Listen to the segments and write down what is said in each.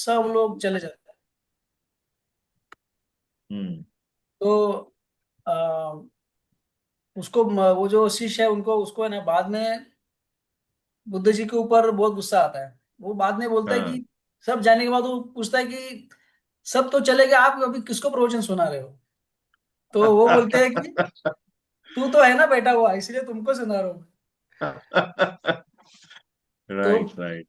सब लोग चले जाते हैं। हम्म। तो आ, उसको वो जो शिष्य है उनको उसको है ना बाद में बुद्ध जी के ऊपर बहुत गुस्सा आता है। वो बाद में बोलता है हाँ। कि सब जाने के बाद वो पूछता है कि सब तो चले गए, आप अभी किसको प्रवचन सुना रहे हो? तो वो बोलते हैं कि तू तो है ना बैठा हुआ, इसलिए तुमको सुना रहा हूँ। तो राइट राइट।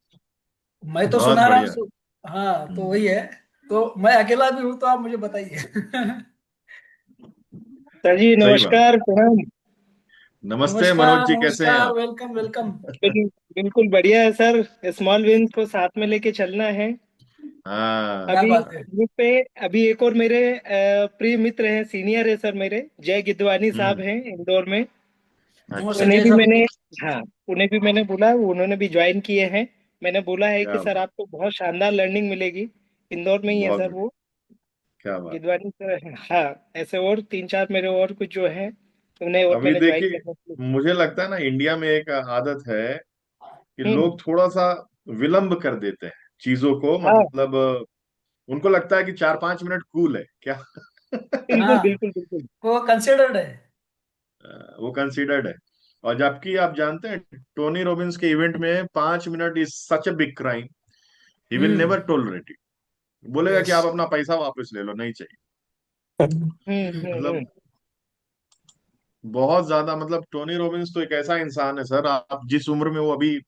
मैं तो बहुत सुना रहा बढ़िया। हूँ। हाँ, तो हम्म। वही है। तो मैं अकेला भी हूँ, तो आप मुझे बताइए। सर जी सही बात। नमस्कार प्रणाम। नमस्ते मनोज नमस्कार जी, कैसे हैं नमस्कार, आप? Welcome welcome. बिल्कुल बढ़िया है सर। स्मॉल विंस को साथ में लेके चलना है। हाँ क्या अभी बात है। ग्रुप पे अभी एक और मेरे प्रिय मित्र हैं, सीनियर है सर मेरे, जय गिदवानी साहब हम्म। हैं इंदौर में। नमस्ते अच्छा। उन्हें जय भी साहब। मैंने, हाँ, उन्हें भी मैंने बोला, उन्होंने भी ज्वाइन किए हैं। मैंने बोला है कि क्या सर बात। आपको बहुत शानदार लर्निंग मिलेगी। इंदौर में ही है बहुत सर बढ़िया। वो, क्या बात। गिदवानी सर। हाँ, ऐसे और तीन चार मेरे और कुछ जो है, उन्हें और अभी मैंने ज्वाइन देखिए, करना शुरू। मुझे लगता है ना इंडिया में एक आदत है कि हम्म। लोग थोड़ा सा विलंब कर देते हैं चीजों को, हाँ, मतलब उनको लगता है कि 4-5 मिनट कूल है क्या। बिल्कुल हाँ, बिल्कुल बिल्कुल। वो कंसिडर्ड है। वो कंसीडर्ड है। और जबकि आप जानते हैं, टोनी रॉबिन्स के इवेंट में 5 minute is such a big crime. He will hmm. Never tolerate it. बोलेगा कि यस। आप अपना पैसा वापस ले लो, नहीं चाहिए। मतलब हम्म। बहुत ज्यादा, मतलब टोनी रॉबिन्स तो एक ऐसा इंसान है सर, आप जिस उम्र में वो अभी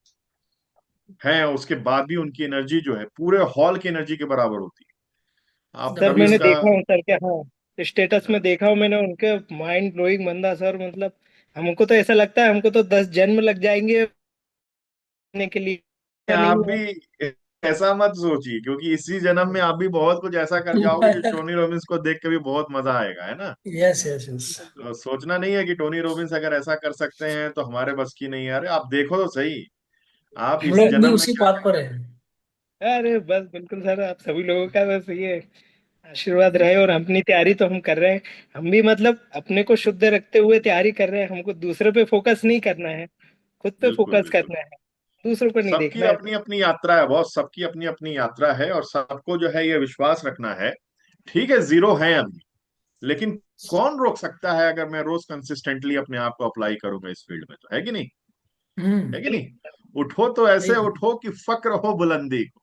हैं उसके बाद भी उनकी एनर्जी जो है पूरे हॉल की एनर्जी के बराबर होती है। आप सर कभी मैंने उसका। देखा हूँ सर, क्या, हाँ, स्टेटस में देखा हूँ मैंने उनके। माइंड ब्लोइंग बंदा सर, मतलब हमको तो ऐसा लगता है हमको तो 10 जन्म लग जाएंगे करने के लिए। ऐसा आप नहीं है। भी ऐसा मत सोचिए, क्योंकि इसी जन्म में आप भी बहुत कुछ ऐसा कर जाओगे जो टोनी रॉबिन्स को देख के भी बहुत मजा आएगा, है ना। Yes yes yes. तो सोचना नहीं है कि टोनी रॉबिन्स अगर ऐसा कर सकते हैं तो हमारे बस की नहीं है। अरे आप देखो तो सही, आप हम इस लोग भी जन्म में उसी क्या पाथ पर कर है। अरे बस बिल्कुल सर, आप सभी लोगों का बस ये आशीर्वाद रहे, और अपनी तैयारी तो हम कर रहे हैं। हम भी मतलब अपने को शुद्ध रखते हुए तैयारी कर रहे हैं। हमको दूसरे पे फोकस नहीं करना है, खुद पे बिल्कुल फोकस बिल्कुल। करना है। दूसरों को नहीं सबकी देखना है अपनी सर। अपनी यात्रा है बॉस, सबकी अपनी अपनी यात्रा है, और सबको जो है ये विश्वास रखना है। ठीक है, जीरो है अभी, लेकिन कौन रोक सकता है अगर मैं रोज कंसिस्टेंटली अपने आप को अप्लाई करूंगा इस फील्ड में, तो है कि नहीं। है कि नहीं। बिल्कुल सर। उठो तो सही ऐसे बात। उठो कि फक्र हो बुलंदी को।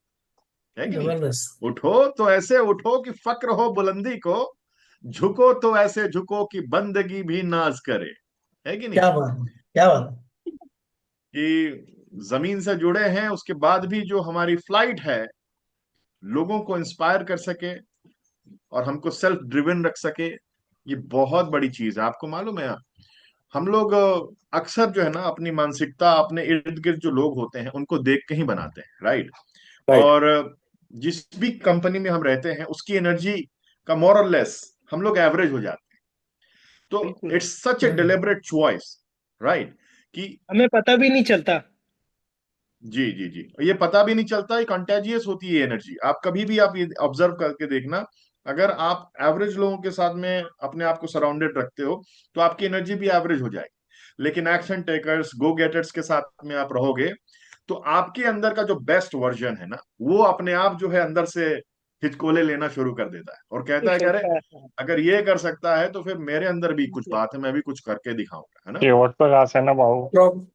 है कि नहीं। जबरदस्त। उठो तो ऐसे उठो कि फक्र हो बुलंदी को। झुको तो ऐसे झुको कि बंदगी भी नाज करे। है कि नहीं। क्या बात है, क्या बात है। कि जमीन से जुड़े हैं, उसके बाद भी जो हमारी फ्लाइट है, लोगों को इंस्पायर कर सके और हमको सेल्फ ड्रिवन रख सके, ये बहुत बड़ी चीज है। आपको मालूम है, हम लोग अक्सर जो है ना अपनी मानसिकता अपने इर्द गिर्द जो लोग होते हैं उनको देख के ही बनाते हैं, राइट। राइट। और जिस भी कंपनी में हम रहते हैं उसकी एनर्जी का मोर और लेस हम लोग एवरेज हो जाते हैं। तो बिल्कुल। It's such A hmm. Deliberate choice, right. कि हमें पता भी नहीं चलता। जी जी जी, ये पता भी नहीं चलता, ये कंटेजियस होती है एनर्जी। आप कभी भी आप ये ऑब्जर्व करके देखना, अगर आप एवरेज लोगों के साथ में अपने आप को सराउंडेड रखते हो तो आपकी एनर्जी भी एवरेज हो जाएगी। लेकिन एक्शन टेकर्स, गो गेटर्स के साथ में आप रहोगे तो आपके अंदर का जो बेस्ट वर्जन है ना, वो अपने आप जो है अंदर से हिचकोले लेना शुरू कर देता है और कहता है कि अरे, सोचता है। अगर ये कर सकता है तो फिर मेरे अंदर भी कुछ बात है, मैं भी कुछ करके दिखाऊंगा, है ना। शेवट पर घास है ना भाऊ। प्रॉब-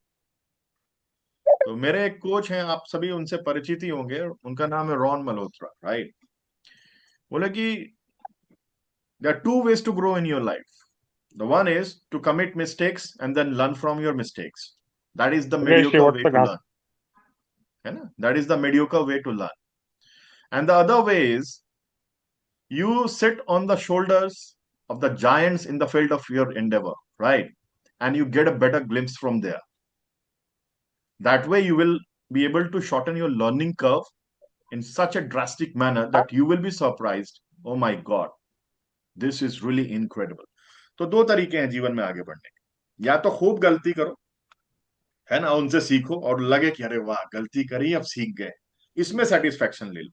तो मेरे एक कोच हैं, आप सभी उनसे परिचित ही होंगे, उनका नाम है रॉन मल्होत्रा, राइट। बोले कि there are two ways to grow in your life. The one is to commit mistakes and then learn from your mistakes. That is the गए mediocre शेवट way पर to घास। learn. है ना, that is the mediocre way to learn. And the other way is you sit on the shoulders of the giants in the field of your endeavor, right? And you get a better glimpse from there. That way you will be able to shorten your learning curve in such a drastic manner that you will be surprised. Oh my God, this is really incredible. तो दो तरीके हैं जीवन में आगे बढ़ने के। या तो खूब गलती करो, है ना, उनसे सीखो और लगे कि अरे वाह गलती करी अब सीख गए, इसमें सेटिस्फेक्शन ले लो।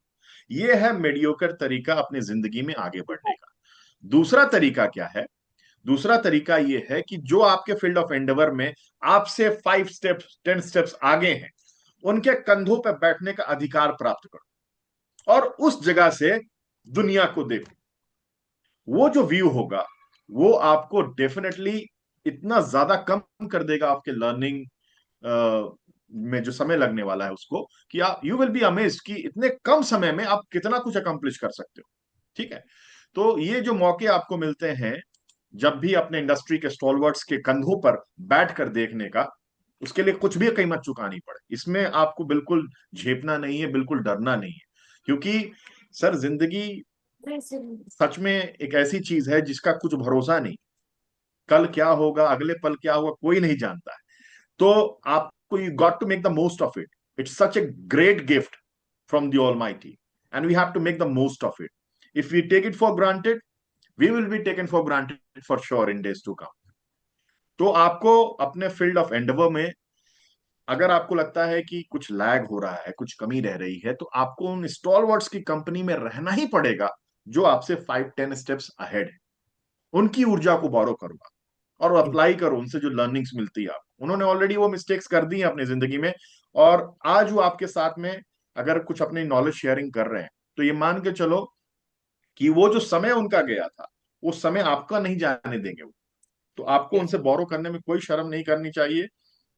ये है मेडियोकर तरीका अपनी जिंदगी में आगे बढ़ने का। दूसरा तरीका क्या है? दूसरा तरीका ये है कि जो आपके फील्ड ऑफ एंडेवर में आपसे 5 स्टेप्स 10 स्टेप्स आगे हैं, उनके कंधों पर बैठने का अधिकार प्राप्त करो। और उस जगह से दुनिया को देखो। वो जो व्यू होगा वो आपको डेफिनेटली इतना ज्यादा कम कर देगा आपके लर्निंग में जो समय लगने वाला है उसको, कि आप यू विल बी अमेज्ड कि इतने कम समय में आप कितना कुछ अकम्प्लिश कर सकते हो। ठीक है। तो ये जो मौके आपको मिलते हैं जब भी अपने इंडस्ट्री के स्टॉलवर्ड्स के कंधों पर बैठ कर देखने का, उसके लिए कुछ भी कीमत चुकानी पड़े, इसमें आपको बिल्कुल झेपना नहीं है, बिल्कुल डरना नहीं है। क्योंकि सर जिंदगी सच में एक ऐसी चीज है जिसका कुछ भरोसा नहीं। कल क्या होगा, अगले पल क्या होगा, कोई नहीं जानता है। तो आपको you got to make the most of it. It's such a great gift from the almighty and we have to make the most of it. If we take it for granted, we will be taken for granted for sure in days to come. तो आपको अपने field of Endeavour में अगर आपको लगता है कि कुछ लैग हो रहा है, कुछ कमी रह रही है, तो आपको उन स्टॉलवर्ड्स की कंपनी में रहना ही पड़ेगा जो आपसे 5-10 स्टेप्स अहेड है। उनकी ऊर्जा को बोरो करो और अप्लाई करो, उनसे जो लर्निंग्स मिलती है आपको। उन्होंने ऑलरेडी वो मिस्टेक्स कर दी हैं अपनी जिंदगी में, और आज वो आपके साथ में अगर कुछ अपनी नॉलेज शेयरिंग कर रहे हैं, तो ये मान के चलो कि वो जो समय उनका गया था वो समय आपका नहीं जाने देंगे वो। तो आपको उनसे बोरो करने में कोई शर्म नहीं करनी चाहिए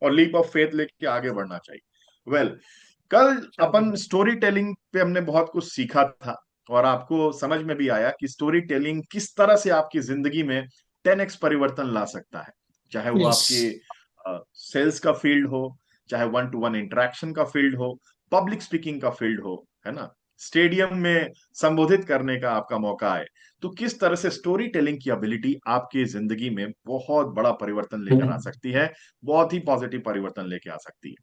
और लीप ऑफ फेथ लेके आगे बढ़ना चाहिए। वेल, कल अपन स्टोरी टेलिंग पे हमने बहुत कुछ सीखा था, और आपको समझ में भी आया कि स्टोरी टेलिंग किस तरह से आपकी जिंदगी में 10x परिवर्तन ला सकता है। चाहे वो यस। आपके सेल्स का फील्ड हो, चाहे 1-to-1 इंटरेक्शन का फील्ड हो, पब्लिक स्पीकिंग का फील्ड हो, है ना, स्टेडियम में संबोधित करने का आपका मौका आए, तो किस तरह से स्टोरी टेलिंग की एबिलिटी आपकी जिंदगी में बहुत बड़ा परिवर्तन लेकर आ सकती है, बहुत ही पॉजिटिव परिवर्तन लेके आ सकती है।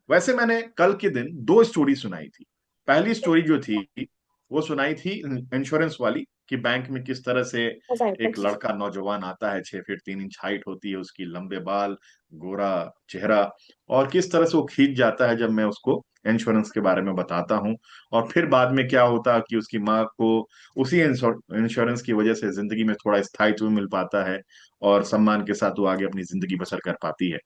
वैसे मैंने कल के दिन 2 स्टोरी सुनाई थी। पहली स्टोरी जो थी वो सुनाई थी इंश्योरेंस वाली, कि बैंक में किस तरह से एक लड़का नौजवान आता है, 6 फीट 3 इंच हाइट होती है उसकी, लंबे बाल, गोरा चेहरा, और किस तरह से वो खींच जाता है जब मैं उसको इंश्योरेंस के बारे में बताता हूँ। और फिर बाद में क्या होता कि उसकी माँ को उसी इंश्योरेंस की वजह से जिंदगी में थोड़ा स्थायित्व मिल पाता है, और सम्मान के साथ वो आगे अपनी जिंदगी बसर कर पाती है।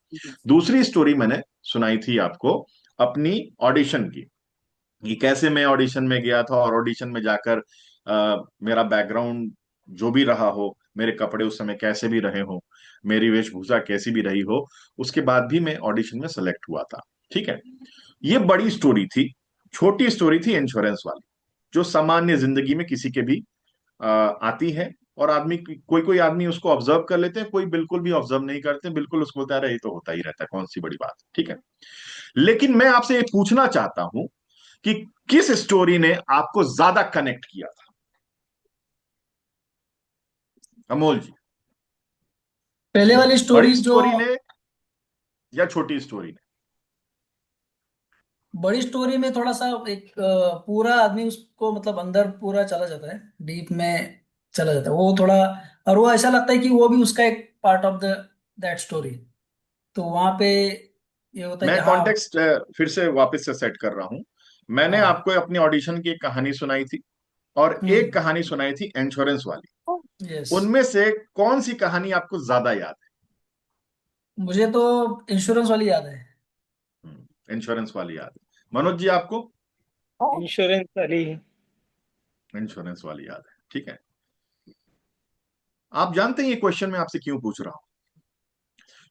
दूसरी स्टोरी मैंने सुनाई थी आपको अपनी ऑडिशन की, कि कैसे मैं ऑडिशन में गया था, और ऑडिशन में जाकर मेरा बैकग्राउंड जो भी रहा हो, मेरे कपड़े उस समय कैसे भी रहे हो, मेरी वेशभूषा कैसी भी रही हो, उसके बाद भी मैं ऑडिशन में सेलेक्ट हुआ था। ठीक है। ये बड़ी स्टोरी थी। छोटी स्टोरी थी इंश्योरेंस वाली, जो सामान्य जिंदगी में किसी के भी आती है, और आदमी, कोई कोई आदमी उसको ऑब्जर्व कर लेते हैं, कोई बिल्कुल भी ऑब्जर्व नहीं करते, बिल्कुल उसको होता है ये तो होता ही रहता है, कौन सी बड़ी बात है। ठीक है। लेकिन मैं आपसे ये पूछना चाहता हूं कि किस स्टोरी ने आपको ज्यादा कनेक्ट किया था, अमोल जी? पहले वाली बड़ी स्टोरी जो, स्टोरी ने या छोटी स्टोरी ने? बड़ी स्टोरी में थोड़ा सा एक पूरा आदमी उसको मतलब अंदर पूरा चला जाता है, डीप में चला जाता है वो थोड़ा, और वो ऐसा लगता है कि वो भी उसका एक part of the that story. तो वहां पे ये होता है कि मैं हाँ। कॉन्टेक्स्ट फिर से वापस से सेट कर रहा हूं। मैंने हाँ। आपको अपनी ऑडिशन की एक कहानी सुनाई थी, और एक हम्म। कहानी सुनाई थी इंश्योरेंस वाली। यस। उनमें से कौन सी कहानी आपको ज्यादा याद मुझे तो इंश्योरेंस वाली याद है। है? इंश्योरेंस वाली याद है। मनोज जी, आपको? इंश्योरेंस वाली। इंश्योरेंस वाली याद है। ठीक है। आप जानते हैं ये क्वेश्चन मैं आपसे क्यों पूछ रहा हूं?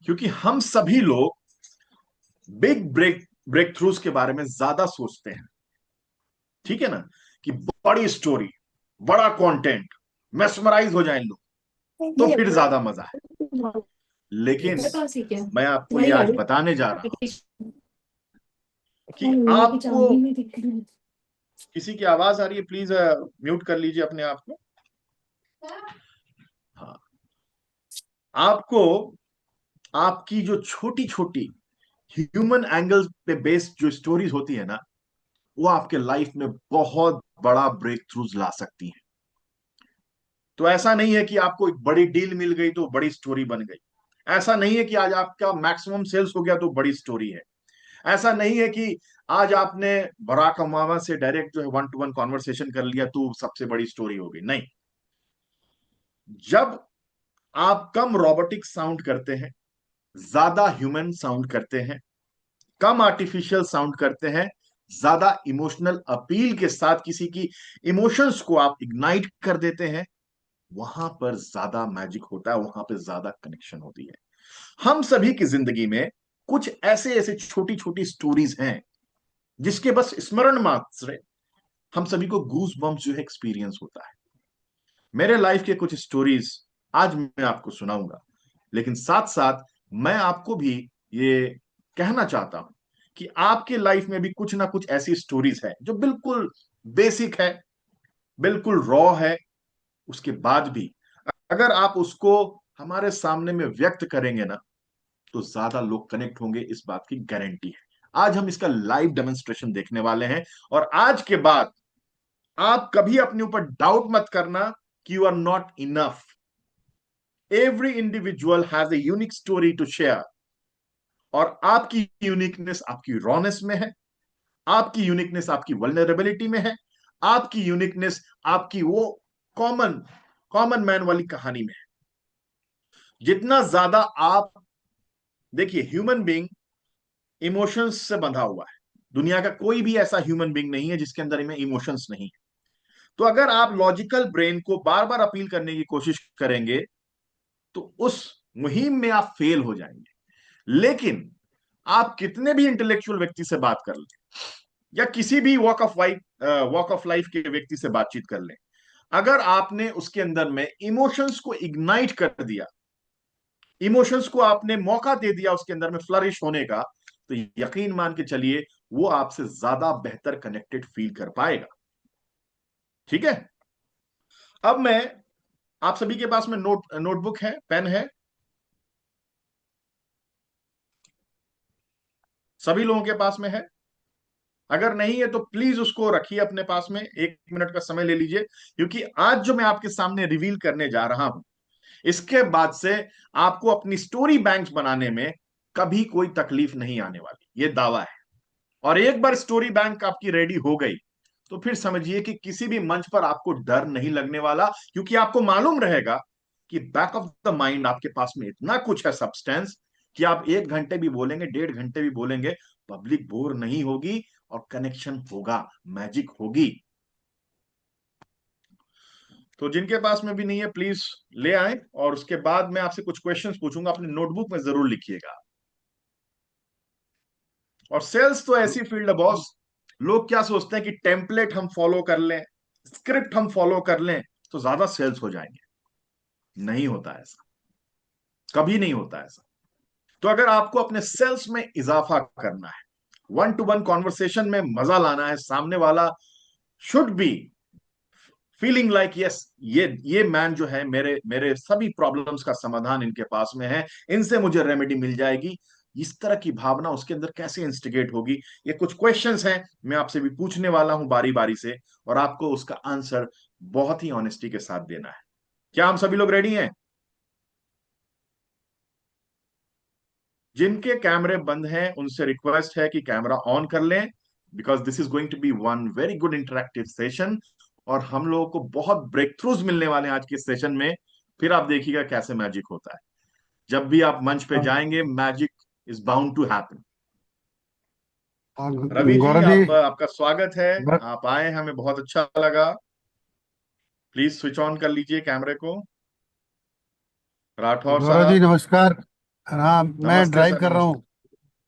क्योंकि हम सभी लोग बिग ब्रेक थ्रूज के बारे में ज्यादा सोचते हैं। ठीक है ना, कि बड़ी स्टोरी, बड़ा कंटेंट, मेस्मराइज हो जाए लोग, तो फिर ज्यादा मजा है। लेकिन यस। मैं आपको ये आज बताने जा रहा हूं कि आपको, किसी की आवाज आ रही है, प्लीज म्यूट कर लीजिए अपने आप को। हाँ। आपको आपकी जो छोटी छोटी ह्यूमन एंगल पे बेस्ड जो स्टोरीज होती है ना, वो आपके लाइफ में बहुत बड़ा ब्रेक थ्रूज ला सकती है। तो ऐसा नहीं है कि आपको एक बड़ी डील मिल गई तो बड़ी स्टोरी बन गई। ऐसा नहीं है कि आज आपका मैक्सिमम सेल्स हो गया तो बड़ी स्टोरी है। ऐसा नहीं है कि आज आपने बराक ओबामा से डायरेक्ट जो है 1-to-1 कॉन्वर्सेशन कर लिया तो सबसे बड़ी स्टोरी हो गई। नहीं। जब आप कम रोबोटिक साउंड करते हैं, ज्यादा ह्यूमन साउंड करते हैं, कम आर्टिफिशियल साउंड करते हैं, ज्यादा इमोशनल अपील के साथ किसी की इमोशंस को आप इग्नाइट कर देते हैं, वहां पर ज्यादा मैजिक होता है, वहां पर ज्यादा कनेक्शन होती है। हम सभी की जिंदगी में कुछ ऐसे ऐसे छोटी छोटी स्टोरीज हैं जिसके बस स्मरण मात्र से हम सभी को गूज बम्स जो है एक्सपीरियंस होता है। मेरे लाइफ के कुछ स्टोरीज आज मैं आपको सुनाऊंगा, लेकिन साथ साथ मैं आपको भी ये कहना चाहता हूं कि आपके लाइफ में भी कुछ ना कुछ ऐसी स्टोरीज है जो बिल्कुल बेसिक है, बिल्कुल रॉ है। उसके बाद भी अगर आप उसको हमारे सामने में व्यक्त करेंगे ना, तो ज्यादा लोग कनेक्ट होंगे, इस बात की गारंटी है। आज हम इसका लाइव डेमोन्स्ट्रेशन देखने वाले हैं, और आज के बाद आप कभी अपने ऊपर डाउट मत करना कि you are not enough. Every individual has a unique story to share, और आपकी यूनिकनेस आपकी रॉनेस में है, आपकी यूनिकनेस आपकी वल्नरेबिलिटी में है, आपकी यूनिकनेस आपकी वो कॉमन कॉमन मैन वाली कहानी में है। जितना ज्यादा आप देखिए, ह्यूमन बीइंग इमोशंस से बंधा हुआ है। दुनिया का कोई भी ऐसा ह्यूमन बीइंग नहीं है जिसके अंदर में इमोशंस नहीं है। तो अगर आप लॉजिकल ब्रेन को बार बार अपील करने की कोशिश करेंगे, तो उस मुहिम में आप फेल हो जाएंगे। लेकिन आप कितने भी इंटेलेक्चुअल व्यक्ति से बात कर लें, या किसी भी वॉक ऑफ लाइफ के व्यक्ति से बातचीत कर लें, अगर आपने उसके अंदर में इमोशंस को इग्नाइट कर दिया, इमोशंस को आपने मौका दे दिया उसके अंदर में फ्लरिश होने का, तो यकीन मान के चलिए वो आपसे ज्यादा बेहतर कनेक्टेड फील कर पाएगा। ठीक है। अब मैं, आप सभी के पास में नोटबुक है, पेन है? सभी लोगों के पास में है? अगर नहीं है तो प्लीज उसको रखिए अपने पास में, 1 मिनट का समय ले लीजिए, क्योंकि आज जो मैं आपके सामने रिवील करने जा रहा हूं, इसके बाद से आपको अपनी स्टोरी बैंक्स बनाने में कभी कोई तकलीफ नहीं आने वाली, ये दावा है। और एक बार स्टोरी बैंक आपकी रेडी हो गई, तो फिर समझिए कि किसी भी मंच पर आपको डर नहीं लगने वाला, क्योंकि आपको मालूम रहेगा कि बैक ऑफ द माइंड आपके पास में इतना कुछ है सब्सटेंस, कि आप 1 घंटे भी बोलेंगे, 1.5 घंटे भी बोलेंगे, पब्लिक बोर नहीं होगी, और कनेक्शन होगा, मैजिक होगी। तो जिनके पास में भी नहीं है प्लीज ले आए, और उसके बाद मैं आपसे कुछ क्वेश्चंस पूछूंगा, अपने नोटबुक में जरूर लिखिएगा। और सेल्स तो ऐसी फील्ड है बॉस, लोग क्या सोचते हैं कि टेम्पलेट हम फॉलो कर लें, स्क्रिप्ट हम फॉलो कर लें, तो ज्यादा सेल्स हो जाएंगे। नहीं होता ऐसा, कभी नहीं होता ऐसा। तो अगर आपको अपने सेल्स में इजाफा करना है, 1-to-1 कॉन्वर्सेशन में मजा लाना है, सामने वाला should be feeling like yes, ये मैन जो है, मेरे मेरे सभी प्रॉब्लम्स का समाधान इनके पास में है, इनसे मुझे रेमेडी मिल जाएगी। इस तरह की भावना उसके अंदर कैसे इंस्टिगेट होगी? ये कुछ क्वेश्चंस हैं, मैं आपसे भी पूछने वाला हूं बारी बारी से, और आपको उसका आंसर बहुत ही ऑनेस्टी के साथ देना है। क्या हम सभी लोग रेडी हैं? जिनके कैमरे बंद हैं उनसे रिक्वेस्ट है कि कैमरा ऑन कर लें, because this is going to be one very good interactive session, और हम लोगों को बहुत ब्रेक थ्रूज मिलने वाले हैं आज के सेशन में। फिर आप देखिएगा कैसे मैजिक होता है। जब भी आप मंच पे हाँ, जाएंगे, magic is bound to happen. हाँ, रवि जी, गौरव जी। आपका स्वागत है। ग- आप आए, हमें बहुत अच्छा लगा। प्लीज स्विच ऑन कर लीजिए कैमरे को। राठौर गौरव जी साहब, नमस्कार। हाँ, मैं नमस्ते ड्राइव सर, कर रहा नमस्ते। हूँ।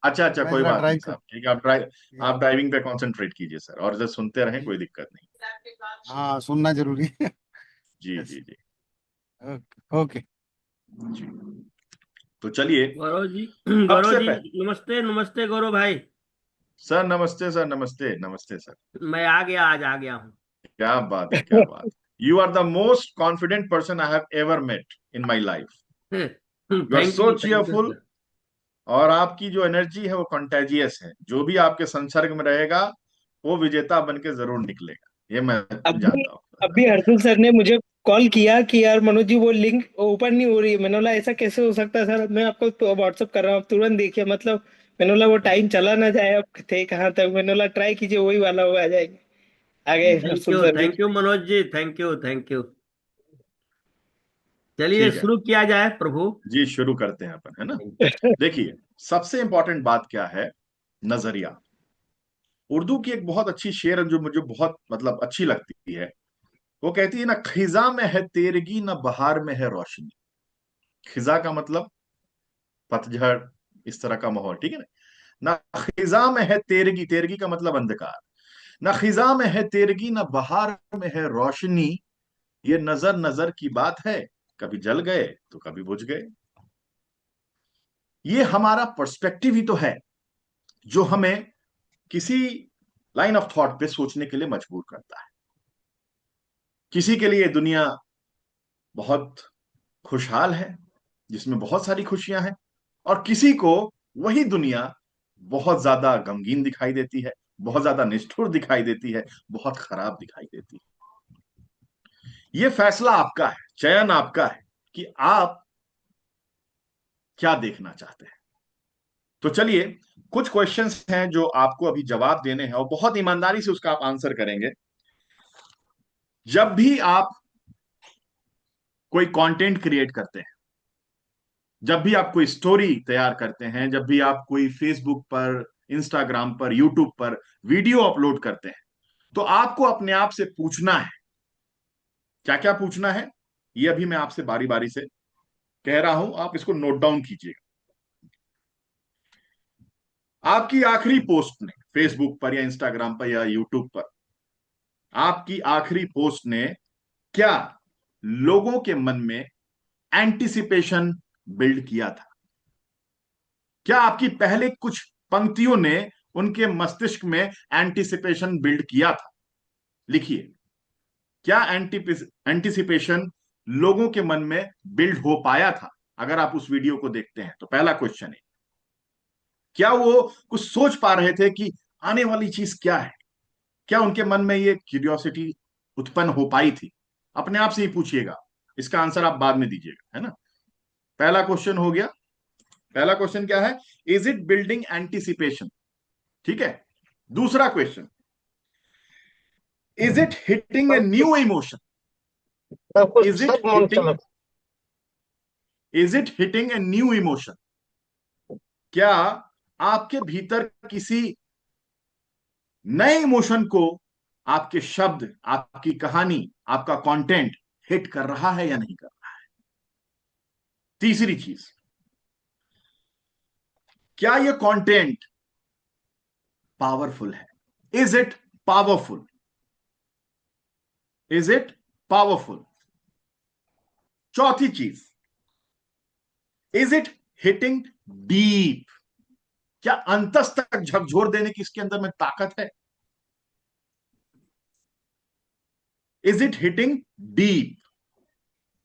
अच्छा अच्छा, मैं कोई जरा बात नहीं ड्राइव कर। साहब, ठीक है। आप ड्राइविंग पे कंसंट्रेट कीजिए सर, और जब सुनते रहें, कोई दिक्कत नहीं। हाँ, सुनना जरूरी है। जी यस। जी जी ओके ओके। जी। तो चलिए, गौरव जी गौरव सबसे जी पहले, नमस्ते नमस्ते गौरव भाई। सर नमस्ते, सर नमस्ते, नमस्ते सर। मैं आ गया, आज आ गया हूँ। क्या बात है, क्या बात है। You are the most confident person I have ever met in my life. You are so thank you cheerful, sir. और आपकी जो एनर्जी है वो कंटेजियस है। जो भी आपके संसर्ग में रहेगा, वो विजेता बन के जरूर निकलेगा, ये मैं अभी जानता हूँ। अभी हर्षल सर ने मुझे कॉल किया कि यार मनोज जी वो लिंक ओपन नहीं हो रही है। मैंने बोला ऐसा कैसे हो सकता है सर, मैं आपको तो व्हाट्सअप कर रहा हूँ, आप तुरंत देखिए। मतलब मैंने बोला वो टाइम चला ना जाए, अब थे कहाँ तक। मैंने बोला ट्राई कीजिए, वही वाला वो आ जाएंगे। आ गए हर्षल सर भी। Thank you Manoj ji, thank you. चलिए ठीक है शुरू किया जाए प्रभु। जी, शुरू करते हैं अपन, है ना। देखिए, सबसे इंपॉर्टेंट बात क्या है? नजरिया। उर्दू की एक बहुत अच्छी शेर है जो मुझे बहुत मतलब अच्छी लगती है। वो कहती है ना, खिजा में है तेरगी ना बहार में है रोशनी। खिजा का मतलब पतझड़, इस तरह का माहौल, ठीक है ना। ना खिजा में है तेरगी, तेरगी का मतलब अंधकार। ना खिजा में है तेरगी ना बहार में है रोशनी, ये नजर नजर की बात है, कभी जल गए तो कभी बुझ गए। ये हमारा पर्सपेक्टिव ही तो है जो हमें किसी लाइन ऑफ थॉट पे सोचने के लिए मजबूर करता है। किसी के लिए दुनिया बहुत खुशहाल है, जिसमें बहुत सारी खुशियां हैं, और किसी को वही दुनिया बहुत ज्यादा गमगीन दिखाई देती है, बहुत ज्यादा निष्ठुर दिखाई देती है, बहुत खराब दिखाई देती है। ये फैसला आपका है, चयन आपका है कि आप क्या देखना चाहते हैं। तो चलिए, कुछ क्वेश्चंस हैं जो आपको अभी जवाब देने हैं और बहुत ईमानदारी से उसका आप आंसर करेंगे। जब भी आप कोई कंटेंट क्रिएट करते हैं, जब भी आप कोई स्टोरी तैयार करते हैं, जब भी आप कोई फेसबुक पर, इंस्टाग्राम पर, यूट्यूब पर वीडियो अपलोड करते हैं, तो आपको अपने आप से पूछना है। क्या क्या पूछना है, ये अभी मैं आपसे बारी बारी से कह रहा हूं, आप इसको नोट डाउन कीजिएगा। आपकी आखिरी पोस्ट ने फेसबुक पर या इंस्टाग्राम पर या यूट्यूब पर, आपकी आखिरी पोस्ट ने क्या लोगों के मन में एंटिसिपेशन बिल्ड किया था? क्या आपकी पहले कुछ पंक्तियों ने उनके मस्तिष्क में एंटिसिपेशन बिल्ड किया था? लिखिए, क्या एंटिसिपेशन लोगों के मन में बिल्ड हो पाया था अगर आप उस वीडियो को देखते हैं? तो पहला क्वेश्चन है, क्या वो कुछ सोच पा रहे थे कि आने वाली चीज क्या है? क्या उनके मन में ये क्यूरियोसिटी उत्पन्न हो पाई थी? अपने आप से ही पूछिएगा, इसका आंसर आप बाद में दीजिएगा, है ना। पहला क्वेश्चन हो गया। पहला क्वेश्चन क्या है? Is it building anticipation? ठीक है। दूसरा question, is it hitting a new emotion? सब कुछ इज इट सब मन हिटिंग चमक is it hitting a new emotion? क्या आपके भीतर किसी नए इमोशन को आपके शब्द, आपकी कहानी, आपका कंटेंट हिट कर रहा है या नहीं कर रहा है? तीसरी चीज, क्या यह कंटेंट पावरफुल है? Is it powerful? Is it powerful? चौथी चीज, इज इट हिटिंग डीप? क्या अंतस तक झकझोर देने की इसके अंदर में ताकत है? Is it hitting deep?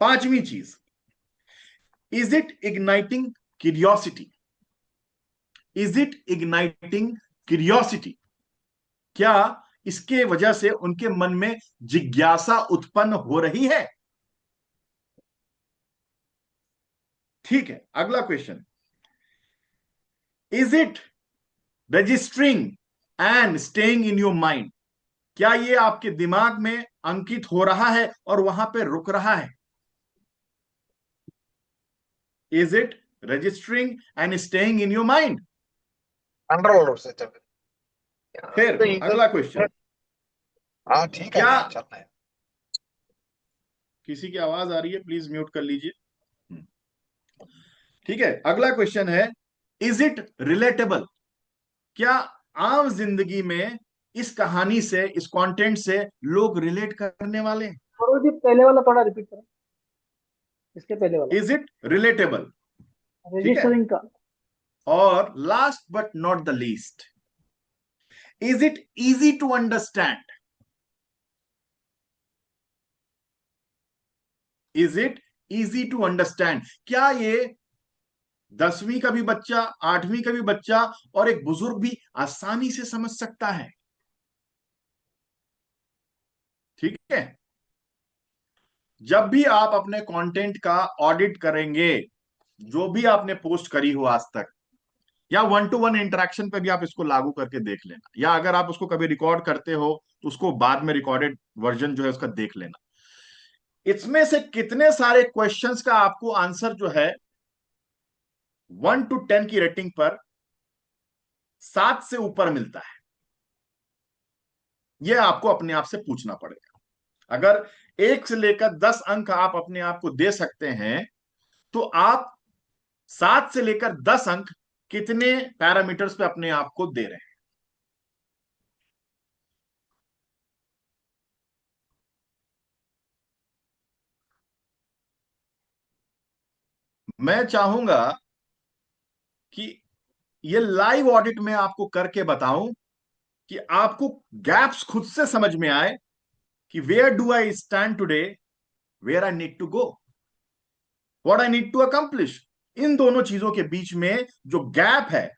पांचवी चीज, is it igniting curiosity? Is it igniting curiosity? क्या इसके वजह से उनके मन में जिज्ञासा उत्पन्न हो रही है? ठीक है, अगला question, is it registering and staying in your mind? क्या ये आपके दिमाग में अंकित हो रहा है और वहां पे रुक रहा है? Is it registering and staying in your mind? Control से चल फिर तो इधर अगला क्वेश्चन, हाँ ठीक है क्या ना, चल रहा है। किसी की आवाज आ रही है? प्लीज म्यूट कर लीजिए। ठीक है, अगला क्वेश्चन है, इज इट रिलेटेबल? क्या आम जिंदगी में इस कहानी से, इस कंटेंट से लोग रिलेट करने वाले हैं? और जी पहले वाला थोड़ा रिपीट करें, इसके पहले वाला इज इट रिलेटेबल? ठीक है। रजिस्टरिंग का। और last but not the least, is it easy to understand? Is it easy to understand? क्या ये 10वीं का भी बच्चा, 8वीं का भी बच्चा और एक बुजुर्ग भी आसानी से समझ सकता है? ठीक है। जब भी आप अपने कंटेंट का ऑडिट करेंगे, जो भी आपने पोस्ट करी हो आज तक, या 1-to-1 इंटरेक्शन पे भी आप इसको लागू करके देख लेना, या अगर आप उसको कभी रिकॉर्ड करते हो तो उसको बाद में रिकॉर्डेड वर्जन जो है उसका देख लेना। इसमें से कितने सारे क्वेश्चंस का आपको आंसर जो है 1 to 10 की रेटिंग पर 7 से ऊपर मिलता है? ये आपको अपने आप से पूछना पड़ेगा। अगर 1 से लेकर 10 अंक आप अपने आप को दे सकते हैं, तो आप 7 से लेकर 10 अंक कितने पैरामीटर्स पे अपने आप को दे रहे हैं? मैं चाहूंगा कि ये लाइव ऑडिट में आपको करके बताऊं, कि आपको गैप्स खुद से समझ में आए कि where do I stand today, where I need to go, what I need to accomplish. इन दोनों चीजों के बीच में जो गैप है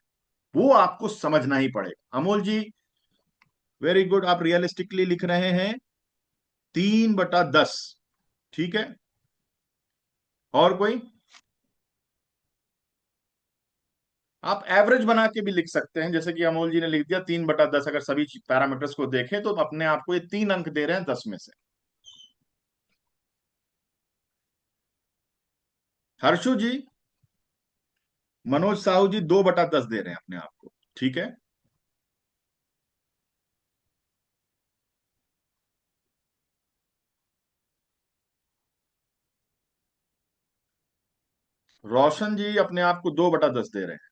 वो आपको समझना ही पड़ेगा। अमोल जी, वेरी गुड, आप रियलिस्टिकली लिख रहे हैं 3/10। ठीक है, और कोई? आप एवरेज बना के भी लिख सकते हैं, जैसे कि अमोल जी ने लिख दिया 3/10। अगर सभी पैरामीटर्स को देखें तो अपने आप को ये 3 अंक दे रहे हैं 10 में से। हर्षु जी, मनोज साहू जी 2/10 दे रहे हैं अपने आप को। ठीक है, रोशन जी अपने आप को 2/10 दे रहे हैं।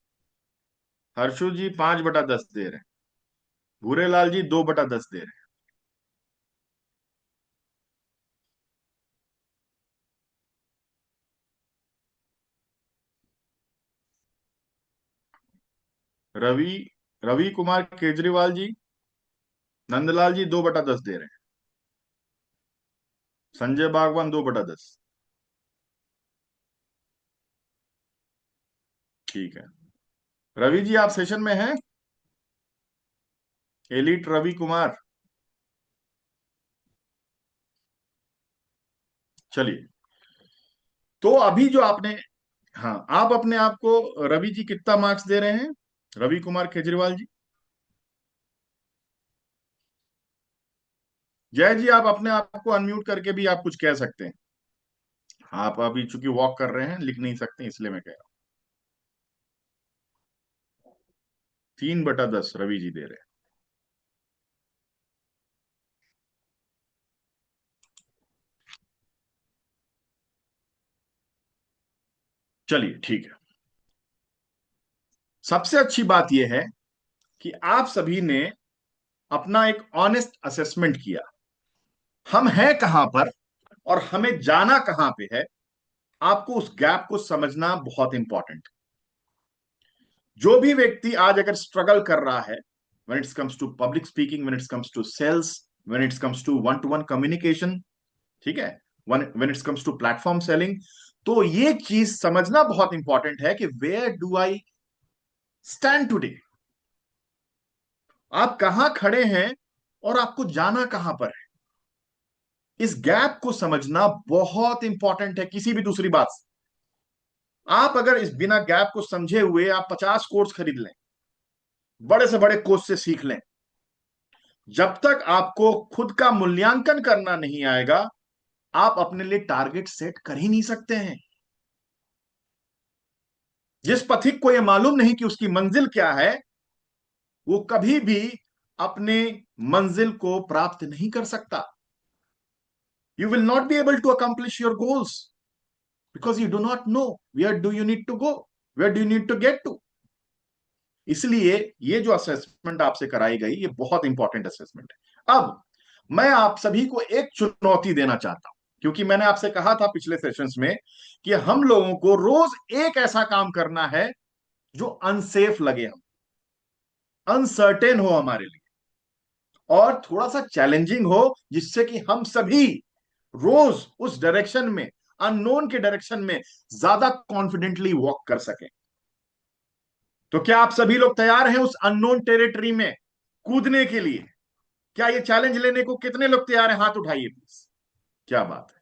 हर्षु जी 5/10 दे रहे हैं। भूरेलाल जी 2/10 दे रहे हैं। रवि कुमार केजरीवाल जी, नंदलाल जी 2/10 दे रहे हैं। संजय बागवान 2/10। ठीक है, रवि जी आप सेशन में हैं? एलिट रवि कुमार, चलिए। तो अभी जो आपने, हाँ, आप अपने आप को, रवि जी कितना मार्क्स दे रहे हैं? रवि कुमार केजरीवाल जी। जय जी, आप अपने आप को अनम्यूट करके भी आप कुछ कह सकते हैं। आप अभी चूंकि वॉक कर रहे हैं, लिख नहीं सकते, इसलिए मैं कह रहा हूं। 3/10 रवि जी दे रहे हैं। चलिए ठीक है। सबसे अच्छी बात यह है कि आप सभी ने अपना एक ऑनेस्ट असेसमेंट किया। हम हैं कहां पर और हमें जाना कहां पे है, आपको उस गैप को समझना बहुत इंपॉर्टेंट। जो भी व्यक्ति आज अगर स्ट्रगल कर रहा है, when it comes to public speaking, when it comes to sales, when it comes to one communication, ठीक है, when it comes to platform selling, तो ये चीज समझना बहुत इंपॉर्टेंट है कि where do I stand today. आप कहां खड़े हैं और आपको जाना कहां पर है। इस गैप को समझना बहुत इंपॉर्टेंट है किसी भी दूसरी बात से। आप अगर इस बिना गैप को समझे हुए आप 50 कोर्स खरीद लें, बड़े से बड़े कोर्स से सीख लें, जब तक आपको खुद का मूल्यांकन करना नहीं आएगा, आप अपने लिए टारगेट सेट कर ही नहीं सकते हैं। जिस पथिक को यह मालूम नहीं कि उसकी मंजिल क्या है, वो कभी भी अपने मंजिल को प्राप्त नहीं कर सकता। You will not be able to accomplish your goals because you do not know where do you need to go, where do you need to get to. इसलिए ये जो असेसमेंट आपसे कराई गई, ये बहुत इंपॉर्टेंट असेसमेंट है। अब मैं आप सभी को एक चुनौती देना चाहता हूं, क्योंकि मैंने आपसे कहा था पिछले सेशंस में कि हम लोगों को रोज एक ऐसा काम करना है जो अनसेफ लगे, हम अनसर्टेन हो हमारे लिए, और थोड़ा सा चैलेंजिंग हो, जिससे कि हम सभी रोज उस डायरेक्शन में, अननोन के डायरेक्शन में ज्यादा कॉन्फिडेंटली वॉक कर सकें। तो क्या आप सभी लोग तैयार हैं उस अननोन टेरिटरी में कूदने के लिए? क्या ये चैलेंज लेने को कितने लोग तैयार हैं? हाथ उठाइए प्लीज। क्या बात है,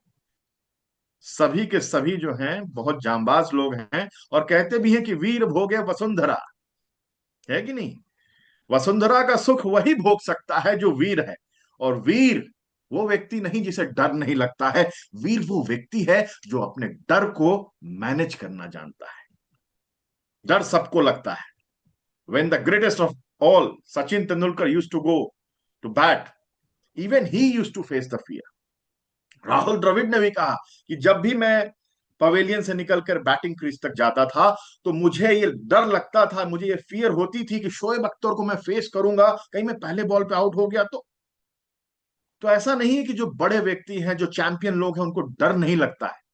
सभी के सभी जो हैं बहुत जांबाज लोग हैं, और कहते भी हैं कि वीर भोगे वसुंधरा, है कि नहीं? वसुंधरा का सुख वही भोग सकता है जो वीर है। और वीर वो व्यक्ति नहीं जिसे डर नहीं लगता है, वीर वो व्यक्ति है जो अपने डर को मैनेज करना जानता है। डर सबको लगता है। When the greatest of all, Sachin Tendulkar, used to go to bat, even he used to face the fear. Rahul Dravid ने भी कहा कि जब भी मैं पवेलियन से निकलकर बैटिंग क्रीज तक जाता था तो मुझे ये डर लगता था, मुझे ये फियर होती थी कि शोएब अख्तर को मैं फेस करूंगा, कहीं मैं पहले बॉल पे आउट हो गया तो ऐसा नहीं है कि जो बड़े व्यक्ति हैं, जो चैंपियन लोग हैं, उनको डर नहीं लगता है।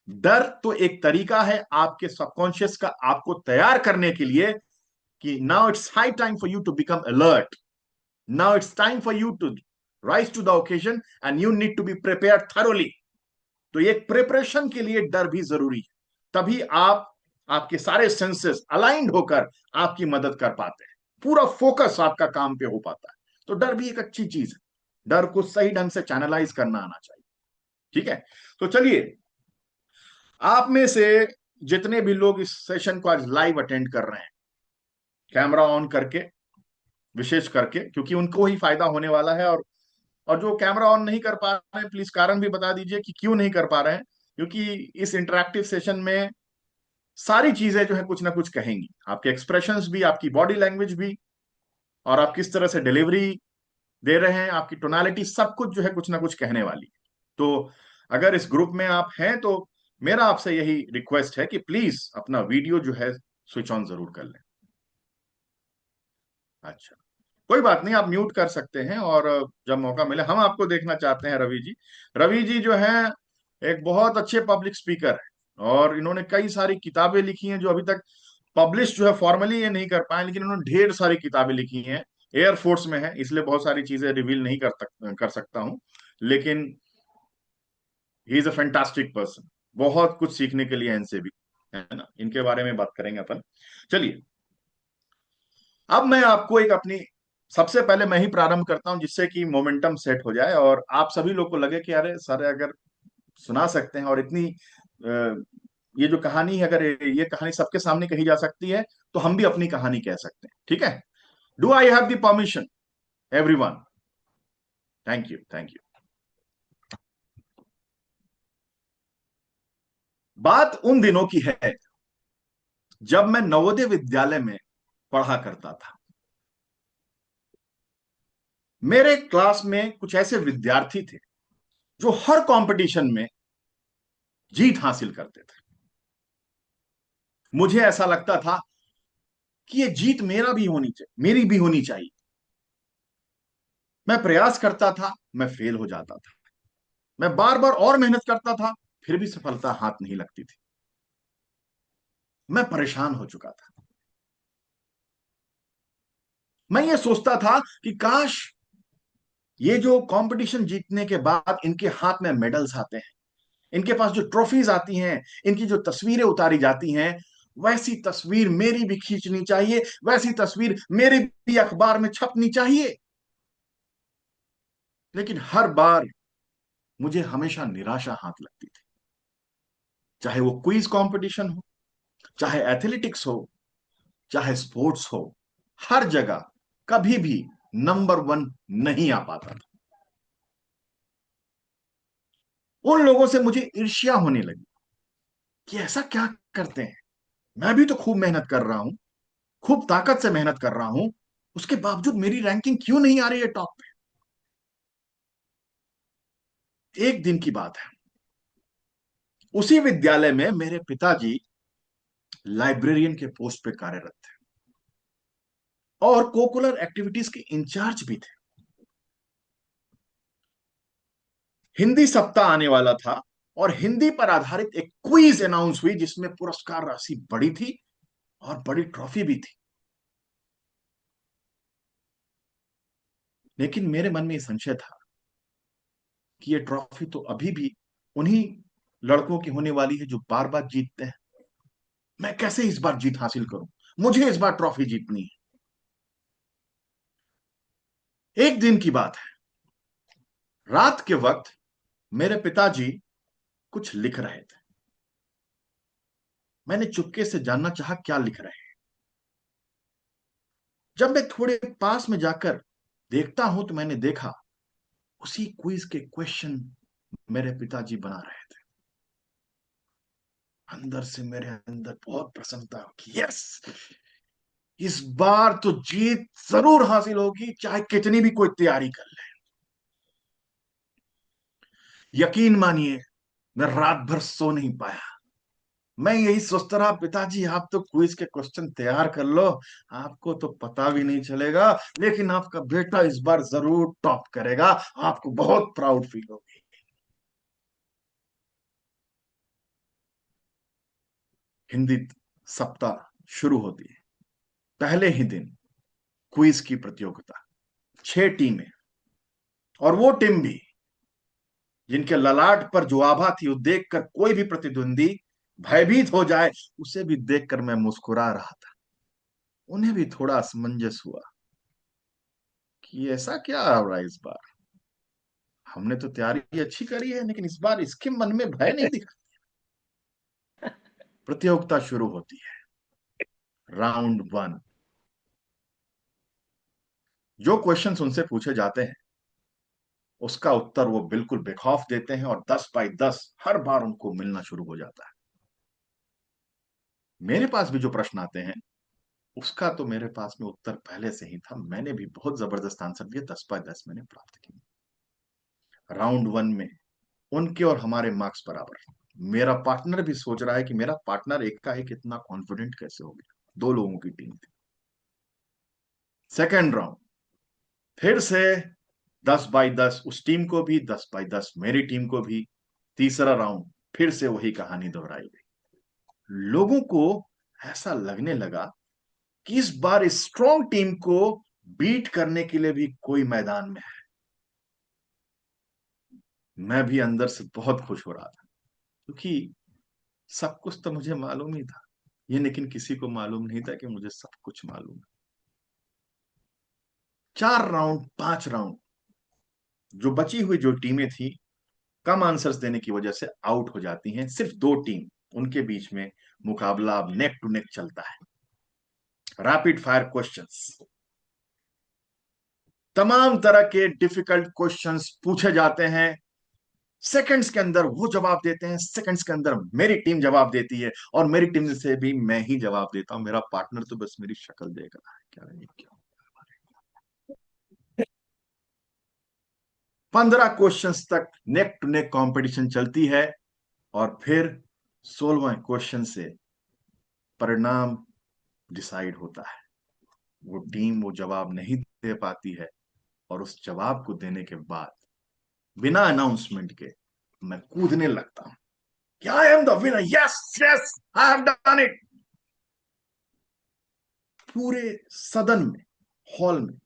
डर तो एक तरीका है आपके सबकॉन्शियस का आपको तैयार करने के लिए कि now it's high time for you to become alert, now it's time for you to rise to the occasion and you need to be prepared thoroughly. तो ये प्रिपरेशन के लिए डर भी जरूरी है, तभी आप आपके सारे सेंसेस अलाइंड होकर आपकी मदद कर पाते हैं, पूरा फोकस आपका काम पे हो पाता है। तो डर भी एक अच्छी चीज है, डर को सही ढंग से चैनलाइज करना आना चाहिए। ठीक है, तो चलिए, आप में से जितने भी लोग इस सेशन को आज लाइव अटेंड कर रहे हैं, कैमरा ऑन करके, विशेष करके क्योंकि उनको ही फायदा होने वाला है, और जो कैमरा ऑन नहीं कर पा रहे हैं प्लीज कारण भी बता दीजिए कि क्यों नहीं कर पा रहे हैं। क्योंकि इस इंटरेक्टिव सेशन में सारी चीजें जो है कुछ ना कुछ कहेंगी, आपके एक्सप्रेशंस भी, आपकी बॉडी लैंग्वेज भी, और आप किस तरह से डिलीवरी दे रहे हैं, आपकी टोनालिटी, सब कुछ जो है कुछ ना कुछ कहने वाली है। तो अगर इस ग्रुप में आप हैं तो मेरा आपसे यही रिक्वेस्ट है कि प्लीज अपना वीडियो जो है स्विच ऑन जरूर कर लें। अच्छा, कोई बात नहीं, आप म्यूट कर सकते हैं, और जब मौका मिले हम आपको देखना चाहते हैं। रवि जी, रवि जी जो हैं एक बहुत अच्छे पब्लिक स्पीकर हैं, और इन्होंने कई सारी किताबें लिखी हैं जो अभी तक पब्लिश जो है फॉर्मली ये नहीं कर पाए, लेकिन इन्होंने ढेर सारी किताबें लिखी हैं। एयरफोर्स में है इसलिए बहुत सारी चीजें रिवील नहीं कर सकता हूं, लेकिन he is a fantastic person. बहुत कुछ सीखने के लिए है इनसे भी, है ना, इनके बारे में बात करेंगे अपन। चलिए, अब मैं आपको एक अपनी, सबसे पहले मैं ही प्रारंभ करता हूं जिससे कि मोमेंटम सेट हो जाए और आप सभी लोग को लगे कि अरे सर अगर सुना सकते हैं और इतनी ये जो कहानी है, अगर ये कहानी सबके सामने कही जा सकती है तो हम भी अपनी कहानी कह सकते हैं। ठीक है, do I have the permission everyone? Thank you, thank you. बात उन दिनों की है जब मैं नवोदय विद्यालय में पढ़ा करता था। मेरे क्लास में कुछ ऐसे विद्यार्थी थे जो हर कंपटीशन में जीत हासिल करते थे। मुझे ऐसा लगता था कि ये जीत मेरा भी होनी चाहिए, मेरी भी होनी चाहिए। मैं प्रयास करता था, मैं फेल हो जाता था। मैं बार बार और मेहनत करता था, फिर भी सफलता हाथ नहीं लगती थी। मैं परेशान हो चुका था। मैं ये सोचता था कि काश ये जो कंपटीशन जीतने के बाद इनके हाथ में मेडल्स आते हैं, इनके पास जो ट्रॉफीज आती हैं, इनकी जो तस्वीरें उतारी जाती हैं, वैसी तस्वीर मेरी भी खींचनी चाहिए, वैसी तस्वीर मेरे भी अखबार में छपनी चाहिए। लेकिन हर बार मुझे हमेशा निराशा हाथ लगती थी। चाहे वो क्विज कंपटीशन हो, चाहे एथलेटिक्स हो, चाहे स्पोर्ट्स हो, हर जगह कभी भी नंबर वन नहीं आ पाता था। उन लोगों से मुझे ईर्ष्या होने लगी कि ऐसा क्या करते हैं, मैं भी तो खूब मेहनत कर रहा हूं, खूब ताकत से मेहनत कर रहा हूं, उसके बावजूद मेरी रैंकिंग क्यों नहीं आ रही है टॉप पे। एक दिन की बात है, उसी विद्यालय में मेरे पिताजी लाइब्रेरियन के पोस्ट पे कार्यरत थे और कोकुलर एक्टिविटीज के इंचार्ज भी थे। हिंदी सप्ताह आने वाला था और हिंदी पर आधारित एक क्विज अनाउंस हुई जिसमें पुरस्कार राशि बड़ी थी और बड़ी ट्रॉफी भी थी। लेकिन मेरे मन में यह संशय था कि यह ट्रॉफी तो अभी भी उन्हीं लड़कों की होने वाली है जो बार बार जीतते हैं। मैं कैसे इस बार जीत हासिल करूं, मुझे इस बार ट्रॉफी जीतनी है। एक दिन की बात है, रात के वक्त मेरे पिताजी कुछ लिख रहे थे। मैंने चुपके से जानना चाहा क्या लिख रहे हैं। जब मैं थोड़े पास में जाकर देखता हूं तो मैंने देखा उसी क्विज के क्वेश्चन मेरे पिताजी बना रहे थे। अंदर से मेरे अंदर बहुत प्रसन्नता कि यस, इस बार तो जीत जरूर हासिल होगी, चाहे कितनी भी कोई तैयारी कर ले। यकीन मानिए मैं रात भर सो नहीं पाया। मैं यही सोचता रहा, पिताजी आप तो क्विज के क्वेश्चन तैयार कर लो, आपको तो पता भी नहीं चलेगा, लेकिन आपका बेटा इस बार जरूर टॉप करेगा, आपको बहुत प्राउड फील होगी। हिंदी सप्ताह शुरू होती है, पहले ही दिन क्विज की प्रतियोगिता, 6 टीमें, और वो टीम भी जिनके ललाट पर जो आभा थी, वो देखकर कोई भी प्रतिद्वंदी भयभीत हो जाए, उसे भी देखकर मैं मुस्कुरा रहा था। उन्हें भी थोड़ा असमंजस हुआ कि ऐसा क्या आ रहा है इस बार, हमने तो तैयारी अच्छी करी है, लेकिन इस बार इसके मन में भय नहीं दिखा। प्रतियोगिता शुरू होती है। राउंड 1। जो क्वेश्चंस उनसे पूछे जाते हैं उसका उत्तर वो बिल्कुल बेखौफ देते हैं, और 10 बाई 10 हर बार उनको मिलना शुरू हो जाता है। मेरे पास भी जो प्रश्न आते हैं उसका तो मेरे पास में उत्तर पहले से ही था, मैंने भी बहुत जबरदस्त आंसर दिए, 10 बाई 10 मैंने प्राप्त किए। राउंड 1 में उनके और हमारे मार्क्स बराबर। मेरा पार्टनर भी सोच रहा है कि मेरा पार्टनर एकाएक इतना कॉन्फिडेंट कैसे हो गया, 2 लोगों की टीम थी। सेकेंड राउंड फिर से 10 बाई 10 उस टीम को भी, 10 बाई 10 मेरी टीम को भी। तीसरा राउंड फिर से वही कहानी दोहराई गई। लोगों को ऐसा लगने लगा कि इस बार इस स्ट्रॉन्ग टीम को बीट करने के लिए भी कोई मैदान में है। मैं भी अंदर से बहुत खुश हो रहा था, क्योंकि सब कुछ तो मुझे मालूम ही था, ये लेकिन किसी को मालूम नहीं था कि मुझे सब कुछ मालूम है। 4 राउंड 5 राउंड जो बची हुई जो टीमें थी, कम आंसर्स देने की वजह से आउट हो जाती हैं। सिर्फ 2 टीम, उनके बीच में मुकाबला अब नेक टू नेक चलता है। रैपिड फायर क्वेश्चंस, तमाम तरह के डिफिकल्ट क्वेश्चंस पूछे जाते हैं। सेकंड्स के अंदर वो जवाब देते हैं, सेकंड्स के अंदर मेरी टीम जवाब देती है, और मेरी टीम से भी मैं ही जवाब देता हूं। मेरा पार्टनर तो बस मेरी शक्ल देख रहा है, क्या है ये क्या। 15 क्वेश्चंस तक नेक टू नेक कंपटीशन चलती है, और फिर 16वें क्वेश्चन से परिणाम डिसाइड होता है। वो टीम वो जवाब नहीं दे पाती है, और उस जवाब को देने के बाद बिना अनाउंसमेंट के मैं कूदने लगता हूं कि I am the winner, yes yes I have done it. पूरे सदन में, हॉल में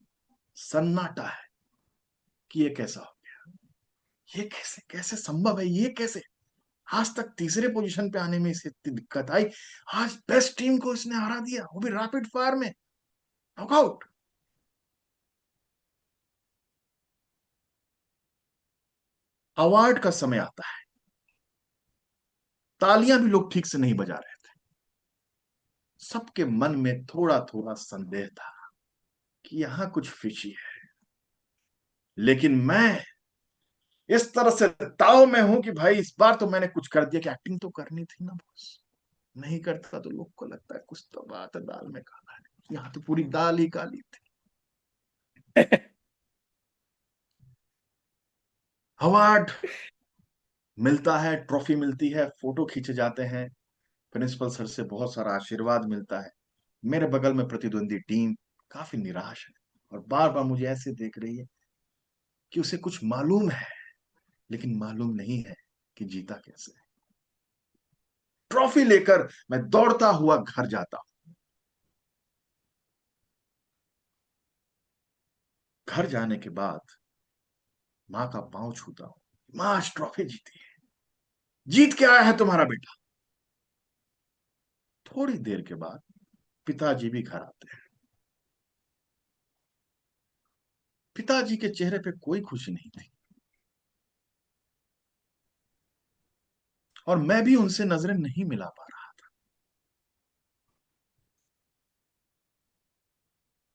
सन्नाटा है कि ये कैसा हो गया, ये कैसे कैसे संभव है, ये कैसे, आज तक तीसरे पोजीशन पे आने में इसे इतनी दिक्कत आई, आज बेस्ट टीम को इसने हरा दिया, वो भी रैपिड फायर में, नॉकआउट। अवार्ड का समय आता है, तालियां भी लोग ठीक से नहीं बजा रहे थे। सबके मन में थोड़ा थोड़ा संदेह था कि यहां कुछ फिशी है, लेकिन मैं इस तरह से ताव में हूं कि भाई इस बार तो मैंने कुछ कर दिया, कि एक्टिंग तो करनी थी ना बॉस, नहीं करता तो लोग को लगता है कुछ तो बात है, दाल में काला है, यहाँ तो पूरी दाल ही काली थी। अवार्ड मिलता है, ट्रॉफी मिलती है, फोटो खींचे जाते हैं, प्रिंसिपल सर से बहुत सारा आशीर्वाद मिलता है। मेरे बगल में प्रतिद्वंदी टीम काफी निराश है, और बार बार मुझे ऐसे देख रही है कि उसे कुछ मालूम है, लेकिन मालूम नहीं है कि जीता कैसे। ट्रॉफी लेकर मैं दौड़ता हुआ घर जाता हूं। घर जाने के बाद माँ का पांव छूता हूं, माँ आज ट्रॉफी जीती है, जीत के आया है तुम्हारा बेटा। थोड़ी देर के बाद पिताजी भी घर आते हैं। पिताजी के चेहरे पे कोई खुशी नहीं थी, और मैं भी उनसे नजरें नहीं मिला पा रहा था।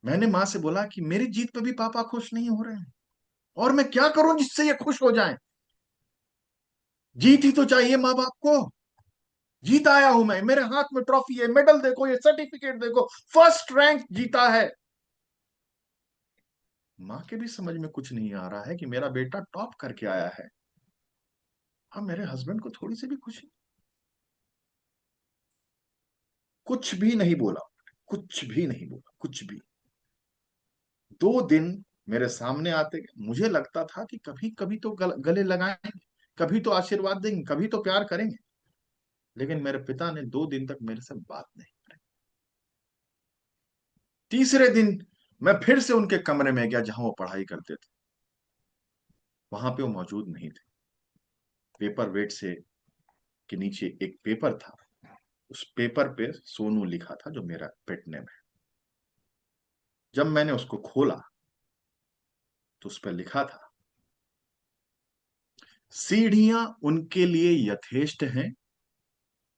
मैंने माँ से बोला कि मेरी जीत पे भी पापा खुश नहीं हो रहे हैं, और मैं क्या करूं जिससे ये खुश हो जाएं। जीत ही तो चाहिए माँ बाप को, जीत आया हूं मैं, मेरे हाथ में ट्रॉफी है, मेडल देखो, ये सर्टिफिकेट देखो, फर्स्ट रैंक जीता है। माँ के भी समझ में कुछ नहीं आ रहा है कि मेरा बेटा टॉप करके आया है, हाँ, मेरे हस्बैंड को थोड़ी सी भी खुशी, कुछ भी नहीं बोला, कुछ भी नहीं बोला, कुछ भी। 2 दिन मेरे सामने आते गए, मुझे लगता था कि कभी कभी तो गले लगाएंगे, कभी तो आशीर्वाद देंगे, कभी तो प्यार करेंगे, लेकिन मेरे पिता ने 2 दिन तक मेरे से बात नहीं करी। तीसरे दिन मैं फिर से उनके कमरे में गया जहां वो पढ़ाई करते थे, वहां पे वो मौजूद नहीं थे। पेपर वेट से के नीचे एक पेपर था, उस पेपर पे सोनू लिखा था, जो मेरा पेट नेम है। जब मैंने उसको खोला तो उस पर लिखा था, सीढ़ियां उनके लिए यथेष्ट हैं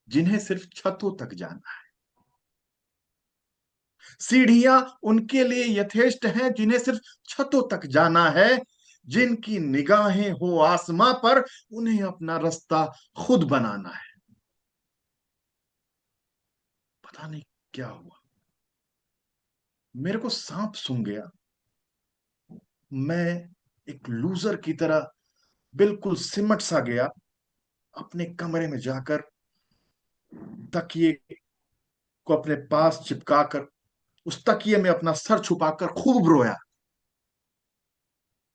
जिन्हें सिर्फ छतों तक जाना है। सीढ़ियां उनके लिए यथेष्ट हैं जिन्हें सिर्फ छतों तक जाना है। जिनकी निगाहें हो आसमां पर, उन्हें अपना रास्ता खुद बनाना है। पता नहीं क्या हुआ, मेरे को सांप सूंघ गया। मैं एक लूजर की तरह बिल्कुल सिमट सा गया, अपने कमरे में जाकर तकिए को अपने पास चिपकाकर उस तकिए में अपना सर छुपाकर खूब रोया,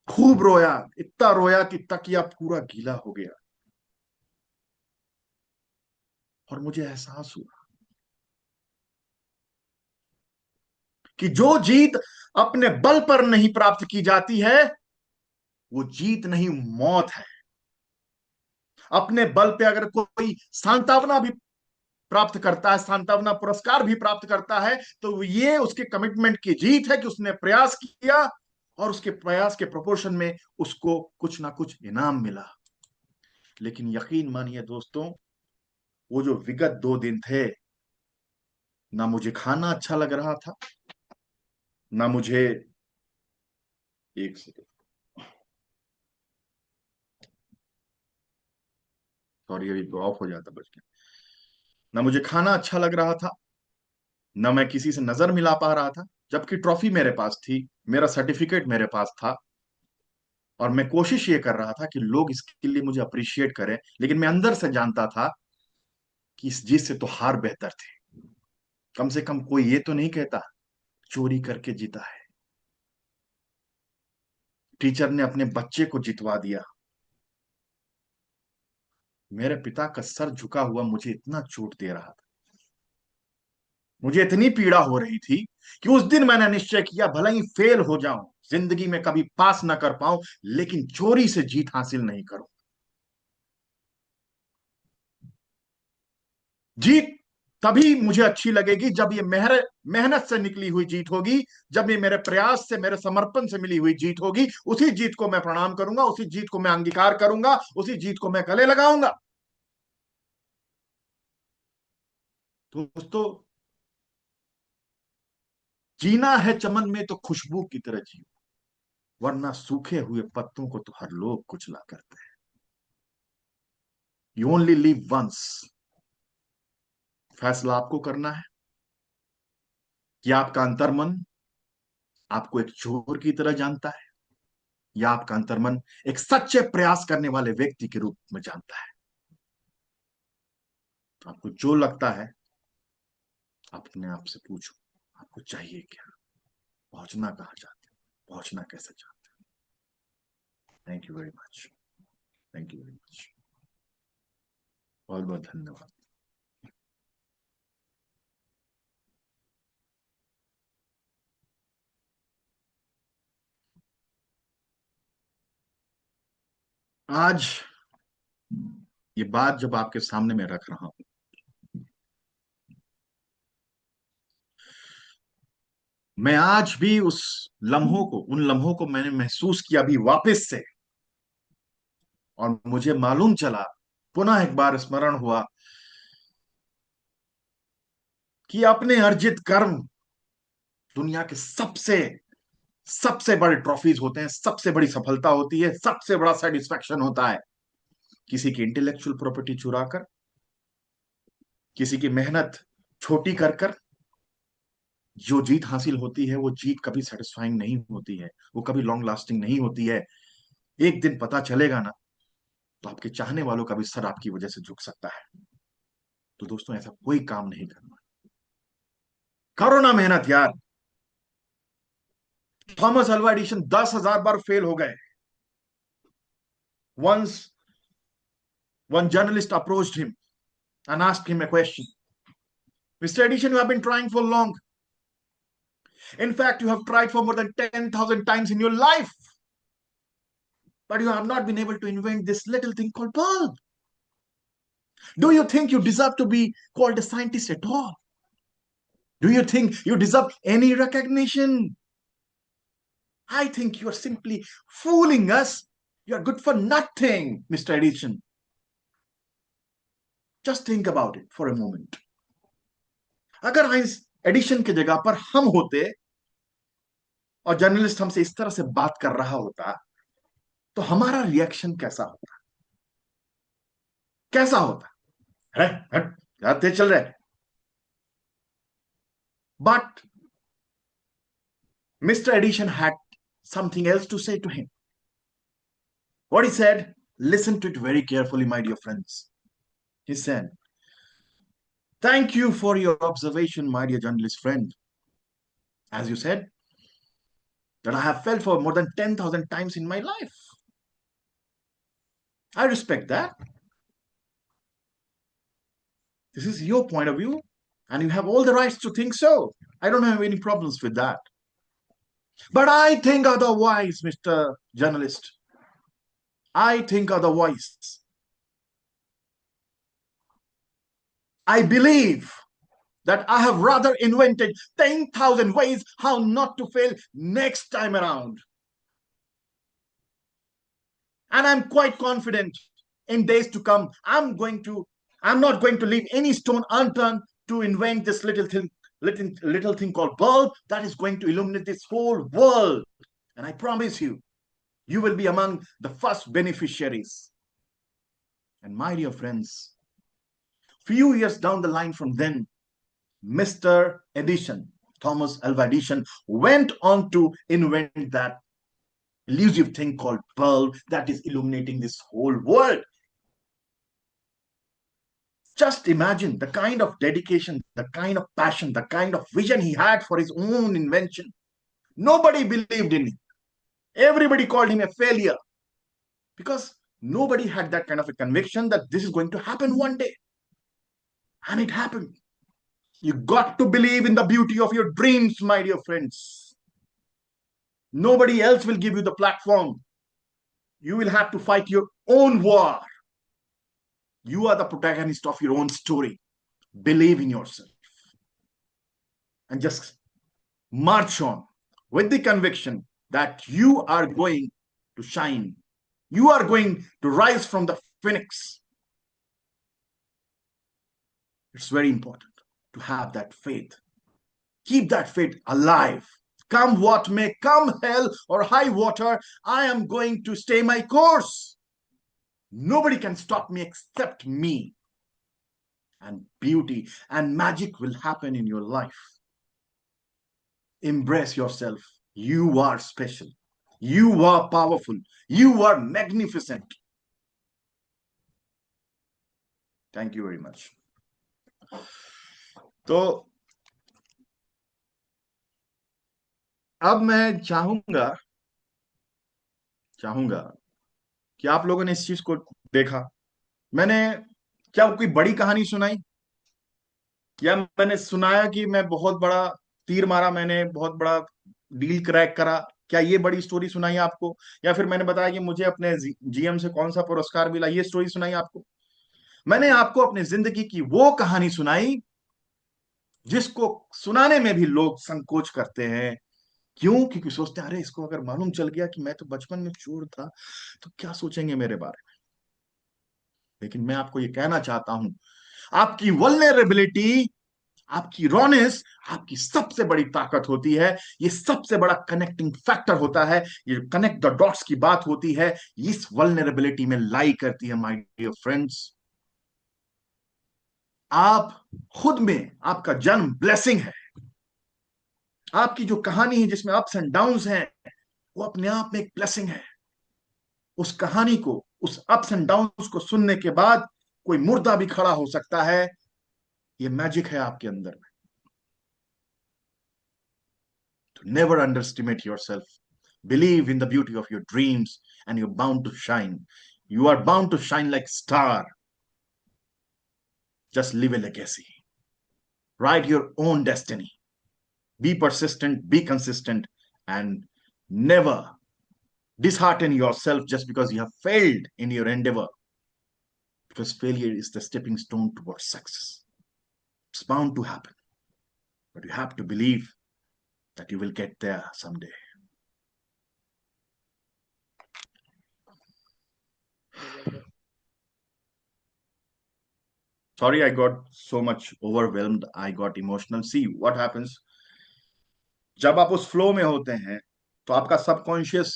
खूब रोया, इतना रोया कि तकिया पूरा गीला हो गया। और मुझे एहसास हुआ कि जो जीत अपने बल पर नहीं प्राप्त की जाती है, वो जीत नहीं, मौत है। अपने बल पे अगर कोई सांत्वना भी प्राप्त करता है, सांत्वना पुरस्कार भी प्राप्त करता है, तो ये उसके कमिटमेंट की जीत है कि उसने प्रयास किया और उसके प्रयास के प्रोपोर्शन में उसको कुछ ना कुछ इनाम मिला। लेकिन यकीन मानिए दोस्तों, वो जो विगत 2 दिन थे, ना मुझे खाना अच्छा लग रहा था, ना मुझे, एक सेकेंड, सॉरी, अभी ऑफ हो जाता बच गया। ना मुझे खाना अच्छा लग रहा था, ना मैं किसी से नजर मिला पा रहा था, जबकि ट्रॉफी मेरे पास थी, मेरा सर्टिफिकेट मेरे पास था। और मैं कोशिश ये कर रहा था कि लोग इसके लिए मुझे अप्रिशिएट करें, लेकिन मैं अंदर से जानता था कि इस जीत से तो हार बेहतर थी। कम से कम कोई ये तो नहीं कहता चोरी करके जीता है। टीचर ने अपने बच्चे को जितवा दिया। मेरे पिता का सर झुका हुआ मुझे इतना चोट दे रहा था, मुझे इतनी पीड़ा हो रही थी कि उस दिन मैंने निश्चय किया, भले ही फेल हो जाऊं, जिंदगी में कभी पास ना कर पाऊं, लेकिन चोरी से जीत हासिल नहीं करूं। जीत तभी मुझे अच्छी लगेगी जब ये मेहनत से निकली हुई जीत होगी, जब ये मेरे प्रयास से, मेरे समर्पण से मिली हुई जीत होगी। उसी जीत को मैं प्रणाम करूंगा, उसी जीत को मैं अंगीकार करूंगा, उसी जीत को मैं गले लगाऊंगा। दोस्तों, जीना है चमन में तो खुशबू की तरह जियो, वरना सूखे हुए पत्तों को तो हर लोग कुचला करते हैं। You only live once. फैसला आपको करना है कि आपका अंतर्मन आपको एक चोर की तरह जानता है, या आपका अंतर्मन एक सच्चे प्रयास करने वाले व्यक्ति के रूप में जानता है। तो आपको जो लगता है, आप अपने आप से पूछो, आपको चाहिए क्या, पहुंचना कहाँ चाहते हैं, पहुंचना कैसे चाहते हैं। Thank you very much, thank you very much, बहुत बहुत धन्यवाद। आज ये बात जब आपके सामने मैं रख रहा हूं, मैं आज भी उन लम्हों को मैंने महसूस किया अभी वापस से, और मुझे मालूम चला, पुनः एक बार स्मरण हुआ कि अपने अर्जित कर्म दुनिया के सबसे सबसे बड़े ट्रॉफीज होते हैं, सबसे बड़ी सफलता होती है, सबसे बड़ा सेटिस्फेक्शन होता है। किसी की इंटेलेक्चुअल प्रॉपर्टी चुरा कर, किसी की मेहनत छोटी कर कर जो जीत हासिल होती है, वो जीत कभी सेटिस्फाइंग नहीं होती है, वो कभी लॉन्ग लास्टिंग नहीं होती है। एक दिन पता चलेगा ना तो आपके चाहने वालों का भी सर आपकी वजह से झुक सकता है। तो दोस्तों, ऐसा कोई काम नहीं करना। करो ना मेहनत यार। थॉमस अल्वा एडिशन 10,000 बार फेल हो गए। Once one journalist approached him and asked him a question. Mr. Edison, you have been trying for long. In fact, you have tried for more than 10,000 times in your life, but you have not been able to invent this little thing called bulb. Do you think you deserve to be called a scientist at all? Do you think you deserve any recognition? I think you are simply fooling us. You are good for nothing, Mr. Edison. Just think about it for a moment. अगर इस addition की जगह पर हम होते और journalist हमसे इस तरह से बात कर रहा होता, तो हमारा रिएक्शन कैसा होता? कैसा होता? है हट, क्या तेज चल रहा है? But Mr. Edison had something else to say to him. What he said, listen to it very carefully, my dear friends. He said, thank you for your observation, my dear journalist friend. As you said, that I have felt for more than 10,000 times in my life. I respect that. This is your point of view, and you have all the rights to think so. I don't have any problems with that. But I think otherwise, Mr. Journalist. I think otherwise. I believe that I have rather invented 10,000 ways how not to fail next time around. And I'm quite confident in days to come, I'm not going to leave any stone unturned to invent this little thing called bulb that is going to illuminate this whole world. And I promise you, you will be among the first beneficiaries. And my dear friends, few years down the line from then, Mr. Edison, Thomas Alva Edison, went on to invent that elusive thing called bulb that is illuminating this whole world. Just imagine the kind of dedication, the kind of passion, the kind of vision he had for his own invention. Nobody believed in him. Everybody called him a failure because nobody had that kind of a conviction that this is going to happen one day. And it happened. You got to believe in the beauty of your dreams, my dear friends. Nobody else will give you the platform. You will have to fight your own war. You are the protagonist of your own story. Believe in yourself. And just march on with the conviction that you are going to shine. You are going to rise from the phoenix. It's very important to have that faith. Keep that faith alive. Come what may, come hell or high water, I am going to stay my course. Nobody can stop me except me. And beauty and magic will happen in your life. Embrace yourself. You are special. You are powerful. You are magnificent. Thank you very much. तो अब मैं चाहूंगा कि आप लोगों ने इस चीज को देखा। मैंने क्या कोई बड़ी कहानी सुनाई, या मैंने सुनाया कि मैं बहुत बड़ा तीर मारा, मैंने बहुत बड़ा डील क्रैक करा? क्या ये बड़ी स्टोरी सुनाई आपको? या फिर मैंने बताया कि मुझे अपने जीएम से कौन सा पुरस्कार मिला, ये स्टोरी सुनाई आपको? मैंने आपको अपनी जिंदगी की वो कहानी सुनाई जिसको सुनाने में भी लोग संकोच करते हैं। क्यों? क्योंकि सोचते हैं अरे इसको अगर मालूम चल गया कि मैं तो बचपन में चोर था तो क्या सोचेंगे मेरे बारे में। लेकिन मैं आपको ये कहना चाहता हूं, आपकी वल्नरेबिलिटी, आपकी रॉनेस आपकी सबसे बड़ी ताकत होती है। ये सबसे बड़ा कनेक्टिंग फैक्टर होता है। ये कनेक्ट द डॉट्स की बात होती है, इस वल्नरेबिलिटी में लाई करती है माय डियर फ्रेंड्स। आप खुद में, आपका जन्म ब्लेसिंग है। आपकी जो कहानी है जिसमें अप्स एंड डाउन्स हैं, वो अपने आप में एक ब्लेसिंग है। उस कहानी को, उस अप्स एंड डाउन्स को सुनने के बाद कोई मुर्दा भी खड़ा हो सकता है। ये मैजिक है आपके अंदर में। तो never underestimate yourself, believe in the beauty of your dreams and you are bound to shine. You are bound to shine like star. Just live a legacy, write your own destiny, be persistent, be consistent, and never dishearten yourself just because you have failed in your endeavor, because failure is the stepping stone towards success. It's bound to happen, but you have to believe that you will get there someday. Sorry, I got so much overwhelmed. I got emotional. See what happens. जब आप उस flow में होते हैं तो आपका subconscious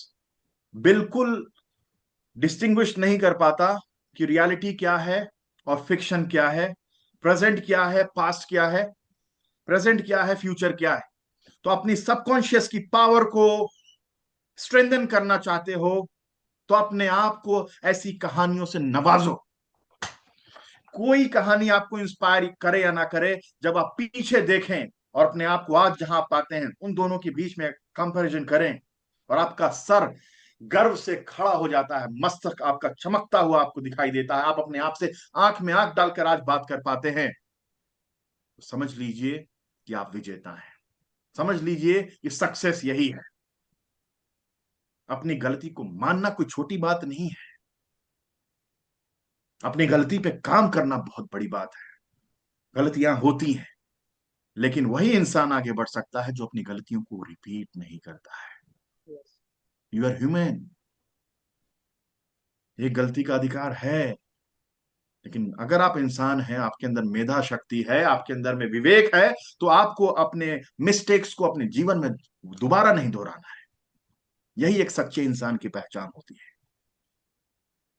बिल्कुल distinguish नहीं कर पाता कि रियलिटी क्या है और फिक्शन क्या है, प्रेजेंट क्या है, पास्ट क्या है, प्रेजेंट क्या है, फ्यूचर क्या है। तो अपनी सबकॉन्शियस की पावर को स्ट्रेंथन करना चाहते हो तो अपने आप को ऐसी कहानियों से नवाजो। कोई कहानी आपको इंस्पायर करे या ना करे, जब आप पीछे देखें और अपने आप को आज जहां पाते हैं उन दोनों के बीच में कंपैरिजन करें और आपका सर गर्व से खड़ा हो जाता है, मस्तक आपका चमकता हुआ आपको दिखाई देता है, आप अपने आप से आंख में आंख डालकर आज बात कर पाते हैं, तो समझ लीजिए कि आप विजेता हैं। समझ लीजिए कि सक्सेस यही है। अपनी गलती को मानना कोई छोटी बात नहीं है। अपनी गलती पे काम करना बहुत बड़ी बात है। गलतियां होती हैं, लेकिन वही इंसान आगे बढ़ सकता है जो अपनी गलतियों को रिपीट नहीं करता है। You are human. ये गलती का अधिकार है, लेकिन अगर आप इंसान हैं, आपके अंदर मेधा शक्ति है, आपके अंदर में विवेक है, तो आपको अपने मिस्टेक्स को अपने जीवन में दोबारा नहीं दोहराना है। यही एक सच्चे इंसान की पहचान होती है।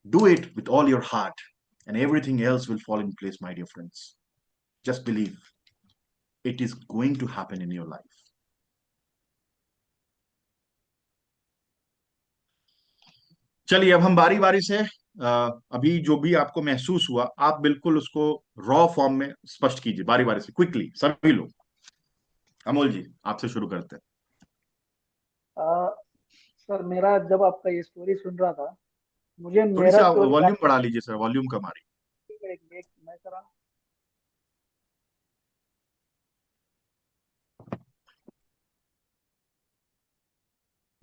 Do it with all your heart and everything else will fall in place, my dear friends. Just believe it is going to happen in your life. चलिए अब हम बारी बारी से अभी जो भी आपको महसूस हुआ आप बिल्कुल उसको रॉ फॉर्म में स्पष्ट कीजिए, बारी बारी से, क्विकली सभी लोग। अमोल जी आपसे शुरू करते हैं। आ, सर मेरा जब आपका ये स्टोरी सुन रहा था, मुझे थोड़ी मेरा सी स्टोरी वॉल्यूम बढ़ा लीजिए सर, वॉल्यूम कम आ रही। मैं करा।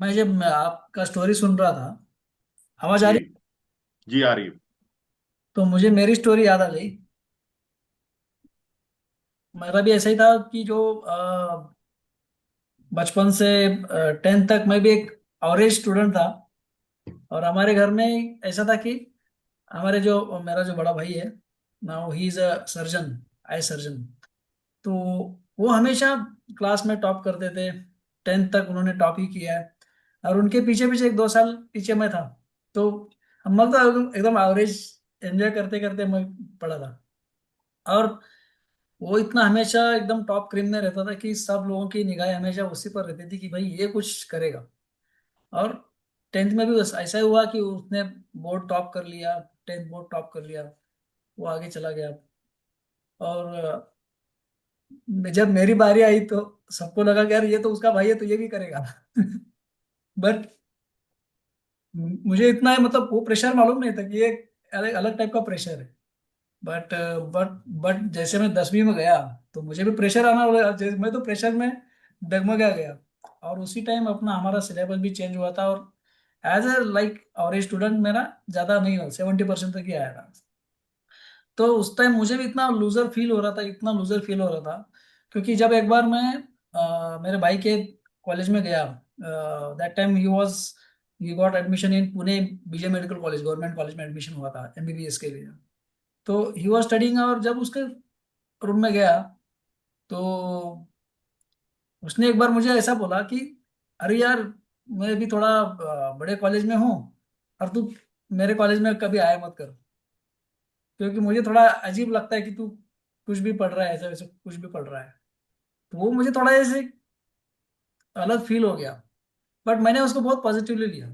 मैं आपका स्टोरी सुन रहा था, आवाज आ जी रही, जी आ रही है। तो मुझे मेरी स्टोरी याद आ गई। मेरा भी ऐसा ही था कि जो बचपन से 10th तक मैं भी एक एवरेज स्टूडेंट था। और हमारे घर में ऐसा था कि हमारे जो मेरा जो बड़ा भाई है, now he is a surgeon, eye surgeon. तो वो हमेशा क्लास में टॉप करते थे। 10th तक उन्होंने टॉप ही किया है। और उनके पीछे पीछे 1-2 साल पीछे मैं था। तो हम मतलब एकदम एवरेज एंजॉय करते करते मैं पढ़ा था। और वो इतना हमेशा एकदम टॉप क्रीम में रहता था कि सब लोगों की निगाहें हमेशा उसी पर रहती थी कि भाई ये कुछ करेगा। और 10th में भी बस ऐसा ही हुआ कि उसने बोर्ड टॉप कर लिया, 10th बोर्ड टॉप कर लिया, वो आगे चला गया। और जब मेरी बारी आई तो सबको लगा कि यार ये तो उसका भाई है तो ये भी करेगा। बट मुझे इतना मतलब वो प्रेशर मालूम नहीं था कि ये अलग अलग टाइप का प्रेशर है। बट बट जैसे मैं 10वीं में गया तो मुझे भी प्रेशर आना लगा। मैं तो प्रेशर में डगमगा गया। और उसी टाइम अपना हमारा सिलेबस भी चेंज हुआ था। और एज ए लाइक और स्टूडेंट मेरा ज़्यादा नहीं हुआ, 70% तक ही आया था। तो उस टाइम मुझे भी इतना लूजर फील हो रहा था, इतना लूजर फील हो रहा था। क्योंकि जब एक बार मैं मेरे भाई के कॉलेज में गया, दैट टाइम ही got admission in Pune BJ medical college, government college में एडमिशन हुआ था एमबीबीएस के लिए। तो ही वॉज स्टडिंग। और जब उसके रूम में गया तो उसने एक बार मुझे ऐसा बोला कि अरे यार, मैं भी थोड़ा बड़े कॉलेज में हूँ और तू मेरे कॉलेज में कभी आया मत कर। क्योंकि मुझे थोड़ा अजीब लगता है कि तू कुछ भी पढ़ रहा है, ऐसा वैसे कुछ भी पढ़ रहा है। तो वो मुझे थोड़ा ऐसे अलग फील हो गया। बट मैंने उसको बहुत पॉजिटिवली लिया।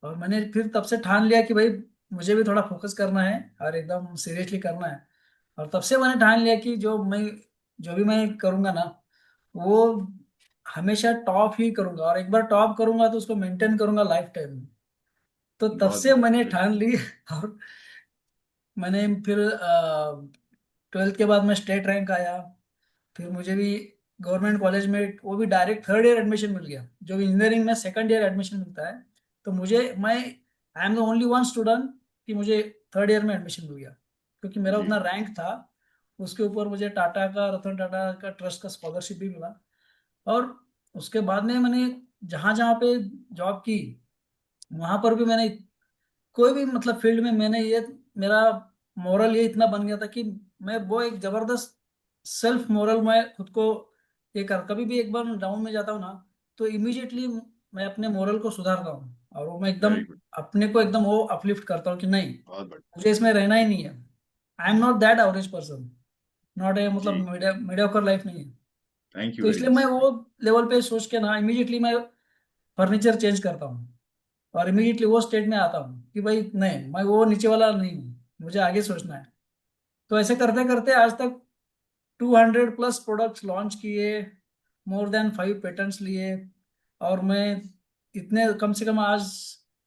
और मैंने फिर तब से ठान लिया कि भाई मुझे भी थोड़ा फोकस करना है और एकदम सीरियसली करना है। और तब से मैंने ठान लिया कि जो भी मैं करूँगा ना, वो हमेशा टॉप ही करूँगा, और एक बार टॉप करूँगा तो उसको मेंटेन करूँगा लाइफ टाइम। तो तब बहुत से बढ़िया, मैंने great. ठान ली। और मैंने फिर 12th के बाद मैं स्टेट रैंक आया। फिर मुझे भी गवर्नमेंट कॉलेज में, वो भी डायरेक्ट थर्ड ईयर एडमिशन मिल गया, जो इंजीनियरिंग में सेकंड ईयर एडमिशन मिलता है। तो मैं I am the only one student कि मुझे थर्ड ईयर में एडमिशन मिल गया, क्योंकि मेरा जी उतना रैंक था। उसके ऊपर मुझे टाटा का, रतन टाटा का ट्रस्ट का स्कॉलरशिप भी मिला। और उसके बाद में मैंने जहाँ जहाँ पे जॉब की, वहां पर भी मैंने कोई भी मतलब फील्ड में मैंने ये, मेरा मोरल ये इतना बन गया था कि मैं वो एक जबरदस्त सेल्फ मोरल, मैं खुद को ये कर, कभी भी एक बार डाउन में जाता हूँ ना, तो इमीडिएटली मैं अपने मोरल को सुधारता हूँ, और वो मैं एकदम वेरी गुड, अपने को एकदम वो अपलिफ्ट करता हूँ कि नहीं, बहुत बढ़िया। मुझे इसमें रहना ही नहीं है। I am not that average person, not a मतलब जी, मीडियोकर लाइफ नहीं है। थैंक यू तो वेरी इसलिए मच मैं सर। वो लेवल पे सोच के ना इमीडिएटली मैं फर्नीचर चेंज करता हूँ, और इमीडिएटली वो स्टेट में आता हूँ कि भाई नहीं, मैं वो नीचे वाला नहीं हूँ, मुझे आगे सोचना है। तो ऐसे करते करते आज तक 200 प्लस प्रोडक्ट्स लॉन्च किए, मोर देन 5 पेटेंट्स लिए। और मैं इतने कम से कम आज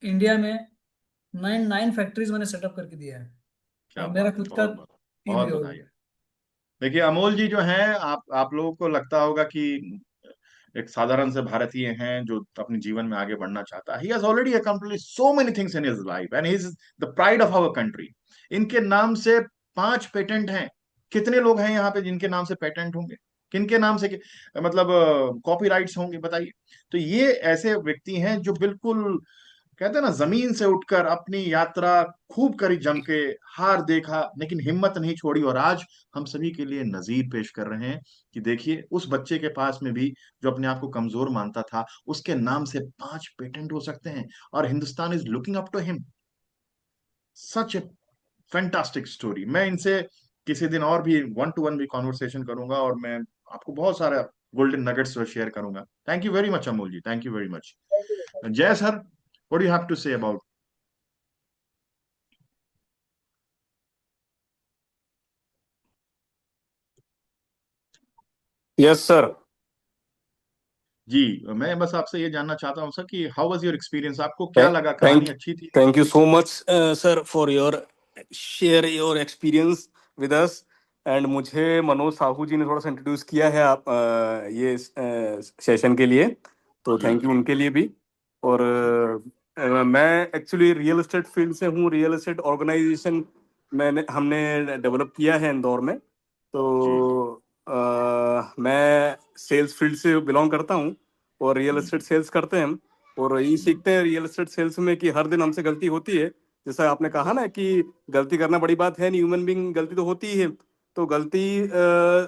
इंडिया में 9 फैक्ट्रीज मैंने सेटअप करके दिया है, क्या और मेरा बात है, खुद का बहुत बहुत टीम बहुत भी बधाई होगी। है। देखिए अमोल जी जो हैं, आप लोगों को लगता होगा कि एक साधारण से भारतीय हैं जो अपने जीवन में आगे बढ़ना चाहता है। He has already accomplish so many things in his life and he is the pride of our country. इनके नाम से 5 पेटेंट हैं। कितने लोग हैं यहाँ पे जिनके नाम से पेटेंट होंगे? किनके नाम से मतलब कॉपीराइट्स होंगे, बताइए। तो ये ऐसे व्यक्ति हैं जो बिल्कुल कहते हैं ना, जमीन से उठकर अपनी यात्रा खूब करी जम के, हार देखा लेकिन हिम्मत नहीं छोड़ी, और आज हम सभी के लिए नजीर पेश कर रहे हैं कि देखिए उस बच्चे के पास में भी, जो अपने आप को कमजोर मानता था, उसके नाम से 5 पेटेंट हो सकते हैं, और Hindustan is looking up to him. Such a fantastic story. मैं इनसे किसी दिन और भी 1 to 1 भी कॉन्वर्सेशन करूंगा, और मैं आपको बहुत सारा गोल्डन नगेट्स शेयर करूंगा। Thank you very much Amol ji, thank you very much. Jai sir, what do you have to say about? Yes sir. जी, मैं बस आपसे ये जानना चाहता हूँ सर कि हाउ वाज योर एक्सपीरियंस, आपको क्या लगा, थैंक कहानी अच्छी थी? Thank you so much sir for your share your experience with us. And मुझे मनोज साहू जी ने थोड़ा सा इंट्रोड्यूस किया है आप ये सेशन के लिए, तो जी थैंक यू उनके लिए भी। और जी मैं एक्चुअली रियल एस्टेट फील्ड से हूँ। रियल एस्टेट ऑर्गेनाइजेशन हमने डेवलप किया है इंदौर में। जी तो मैं सेल्स फील्ड से बिलोंग करता हूँ, और रियल एस्टेट सेल्स करते हैं हम। और यही हम्म, सीखते हैं रियल एस्टेट सेल्स में कि हर दिन हमसे गलती होती है। जैसा आपने कहा ना कि गलती करना बड़ी बात है नहीं, ह्यूमन बीइंग गलती तो होती ही है। तो गलती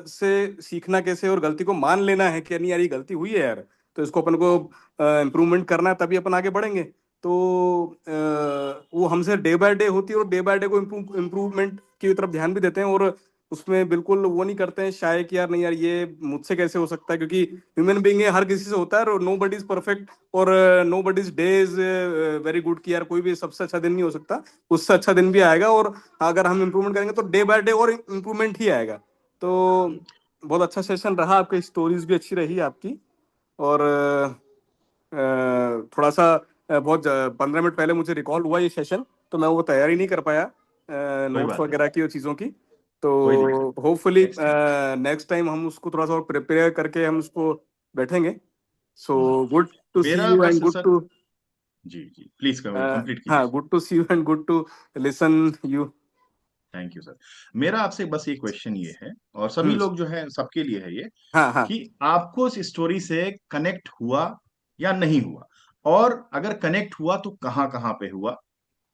से सीखना कैसे, और गलती को मान लेना है कि नहीं यार ये गलती हुई है यार, तो इसको अपन को इम्प्रूवमेंट करना है, तभी अपन आगे बढ़ेंगे। तो वो हमसे डे बाय डे होती है, और डे बाय डे को इम्प्रूवमेंट की तरफ ध्यान भी देते हैं। और उसमें बिल्कुल वो नहीं करते हैं शाय कि यार नहीं यार ये मुझसे कैसे हो सकता है, क्योंकि ह्यूमन बीइंग है, हर किसी से होता है, और नो बडी इज परफेक्ट, और nobody is day is very good, कि यार कोई भी सबसे अच्छा दिन नहीं हो सकता, उससे अच्छा दिन भी आएगा। और अगर हम इम्प्रूवमेंट करेंगे तो डे बाय डे और इम्प्रूवमेंट ही आएगा। तो हम्म। बहुत अच्छा सेशन रहा, आपकी स्टोरीज भी अच्छी रही आपकी। और थोड़ा सा बहुत 15 मिनट पहले मुझे रिकॉल हुआ ये सेशन, तो मैं वो तैयारी नहीं कर पाया कोई नोट्स बात नहीं, वगैरह की और चीज़ों की। तो कोई दिक्कत hopefully next time. Next time हम उसको थोड़ा सा और प्रिपेयर करके हम उसको बैठेंगे। सो गुड टू सी मेरा यू बस एंड गुड सर, टू जी जी प्लीज कंप्लीट कीजिए हाँ, sir. Good to see you and good to listen you. Thank you sir. मेरा आपसे बस ये क्वेश्चन ये है, और सभी हम्म। लोग जो है सबके लिए है ये, हाँ हाँ। कि आपको इस स्टोरी से कनेक्ट हुआ या नहीं हुआ, और अगर कनेक्ट हुआ तो कहाँ कहाँ पे हुआ।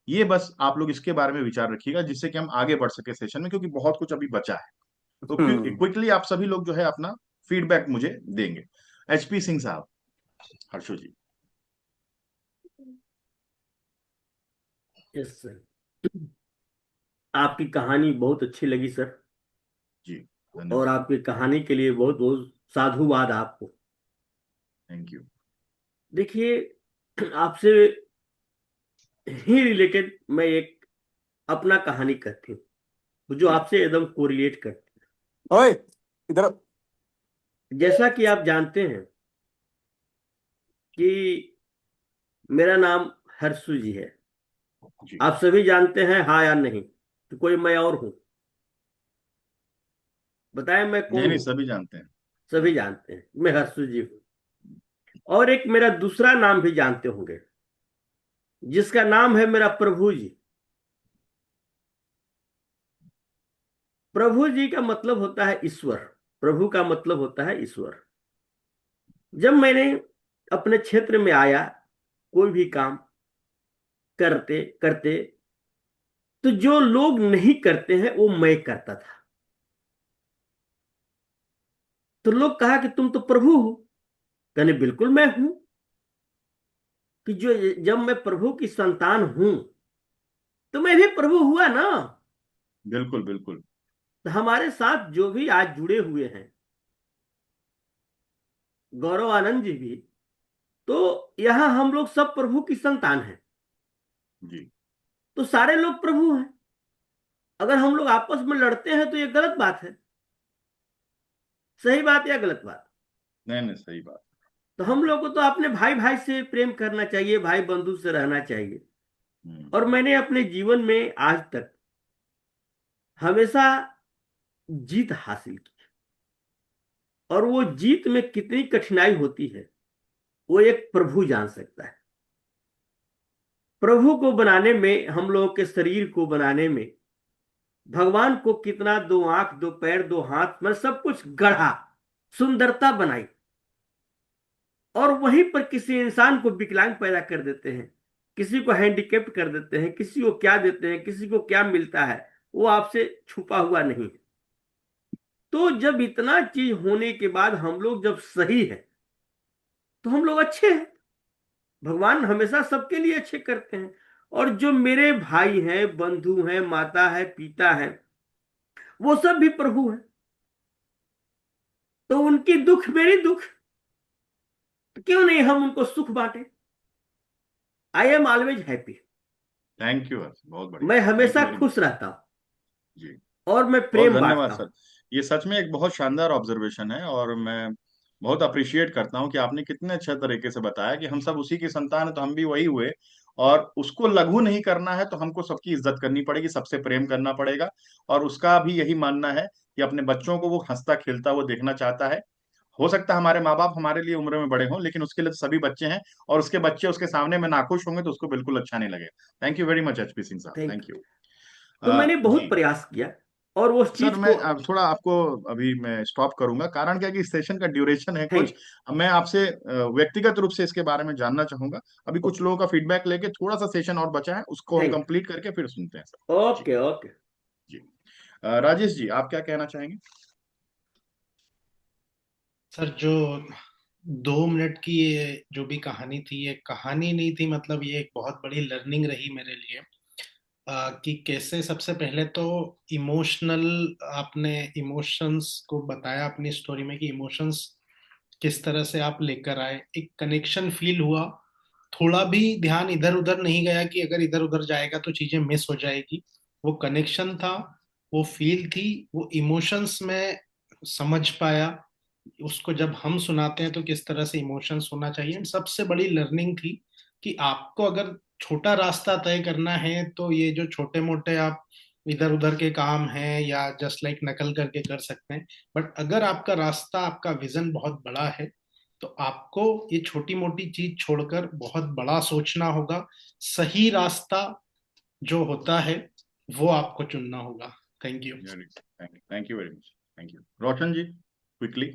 ये बस आप लोग इसके बारे में विचार रखिएगा, जिससे कि हम आगे बढ़ सके सेशन में, क्योंकि बहुत कुछ अभी बचा है। तो हम्म। क्विकली आप सभी लोग जो है अपना फीडबैक मुझे देंगे। HP सिंह साहब, हर्षो जी। Yes sir. आपकी कहानी बहुत अच्छी लगी सर, जी, और धन्यवाद। आपकी कहानी के लिए बहुत बहुत साधुवाद आपको। Thank you. देखिए, आपसे ही रिलेटेड मैं एक अपना कहानी कहती हूँ जो आपसे एकदम कोरिलेट करती ओए इधर। है। जैसा कि आप जानते हैं कि मेरा नाम हर्षु जी है। जी आप सभी जानते हैं, हाँ या नहीं, कि कोई मैं और हूं? बताएं मैं नहीं कौन नहीं, हूं? सभी जानते हैं। सभी जानते हैं मैं हर्षु जी हूं। और एक मेरा दूसरा नाम भी जानते होंगे, जिसका नाम है मेरा प्रभु जी। प्रभु जी का मतलब होता है ईश्वर। प्रभु का मतलब होता है ईश्वर। जब मैंने अपने क्षेत्र में आया, कोई भी काम करते करते, तो जो लोग नहीं करते हैं वो मैं करता था। तो लोग कहा कि तुम तो प्रभु हो। कहने बिल्कुल मैं हूं। कि जो जब मैं प्रभु की संतान हूं तो मैं भी प्रभु हुआ ना। बिल्कुल बिल्कुल। तो हमारे साथ जो भी आज जुड़े हुए हैं, गौरव आनंद जी भी, तो यहां हम लोग सब प्रभु की संतान हैं। जी तो सारे लोग प्रभु हैं। अगर हम लोग आपस में लड़ते हैं तो ये गलत बात है। सही बात या गलत बात? नहीं नहीं, सही बात। तो हम लोग को तो अपने भाई भाई से प्रेम करना चाहिए, भाई बंधु से रहना चाहिए। और हम्म। मैंने अपने जीवन में आज तक हमेशा जीत हासिल की। और वो जीत में कितनी कठिनाई होती है वो एक प्रभु जान सकता है। प्रभु को बनाने में, हम लोगों के शरीर को बनाने में, भगवान को कितना दो आंख, दो पैर, दो हाथ में सब कुछ गढ़ा, सुंदरता बनाई, और वहीं पर किसी इंसान को विकलांग पैदा कर देते हैं, किसी को हैंडीकेप्ट कर देते हैं, किसी को क्या देते हैं, किसी को क्या मिलता है, वो आपसे छुपा हुआ नहीं है। तो जब इतना चीज होने के बाद हम लोग जब सही है तो हम लोग अच्छे हैं। भगवान हमेशा सबके लिए अच्छे करते हैं। और जो मेरे भाई हैं, बंधु हैं, माता है, पिता है, वो सब भी प्रभु हैं। तो उनकी दुख मेरी दुख, तो क्यों नहीं हम उनको सुख बांटे? I am always happy. Thank you sir, बहुत बढ़िया। मैं थैंक यू हमेशा वेरी खुश मच। रहता हूं जी, और मैं बहुत प्रेम धन्यवाद बांटता हूं। सर। ये सच में एक बहुत शानदार ऑब्जर्वेशन है, और मैं बहुत अप्रिशिएट करता हूँ कि आपने कितने अच्छे तरीके से बताया कि हम सब उसी की संतान है, तो हम भी वही हुए। और उसको लघु नहीं करना है तो हमको सबकी इज्जत करनी पड़ेगी, सबसे प्रेम करना पड़ेगा। और उसका भी यही मानना है कि अपने बच्चों को वो हंसता खेलता वो देखना चाहता है। हो सकता है हमारे माँ बाप हमारे लिए उम्र में बड़े हों, लेकिन उसके लिए तो सभी बच्चे हैं, और उसके बच्चे उसके सामने में नाखुश होंगे तो उसको बिल्कुल अच्छा नहीं लगेगा। Thank you very much HP Singh साहब, थैंक थैंक यू। यू। तो मैंने बहुत जी प्रयास किया और उस सर, चीज मैं को। अब थोड़ा आपको अभी मैं स्टॉप करूंगा, कारण क्या है कि सेशन का ड्यूरेशन है कुछ। थैंक अब मैं आपसे व्यक्तिगत रूप से इसके बारे में जानना चाहूंगा। अभी कुछ लोगों का फीडबैक लेके थोड़ा सा सेशन और बचा है, उसको हम थैंक कंप्लीट करके फिर सुनते हैं सर। जी ओके ओके। जी। राजेश जी, आप क्या कहना चाहेंगे? सर, जो 2 मिनट की ये जो भी कहानी थी, ये कहानी नहीं थी, मतलब ये एक बहुत बड़ी लर्निंग रही मेरे लिए। कि कैसे सबसे पहले तो इमोशनल, आपने इमोशंस को बताया अपनी स्टोरी में कि इमोशंस किस तरह से आप लेकर आए, एक कनेक्शन फील हुआ। थोड़ा भी ध्यान इधर उधर नहीं गया कि अगर इधर उधर जाएगा तो चीजें मिस हो जाएगी। वो कनेक्शन था, वो फील थी, वो इमोशंस में समझ पाया। उसको जब हम सुनाते हैं तो किस तरह से इमोशंस होना चाहिए। And सबसे बड़ी लर्निंग थी कि आपको अगर छोटा रास्ता तय करना है तो ये जो छोटे मोटे आप इधर उधर के काम हैं या जस्ट लाइक नकल करके कर सकते हैं, बट अगर आपका रास्ता, आपका विजन बहुत बड़ा है तो आपको ये छोटी मोटी चीज छोड़कर बहुत बड़ा सोचना होगा। सही रास्ता जो होता है वो आपको चुनना होगा। Thank you. Thank you very much. Thank you. Roshan ji, quickly.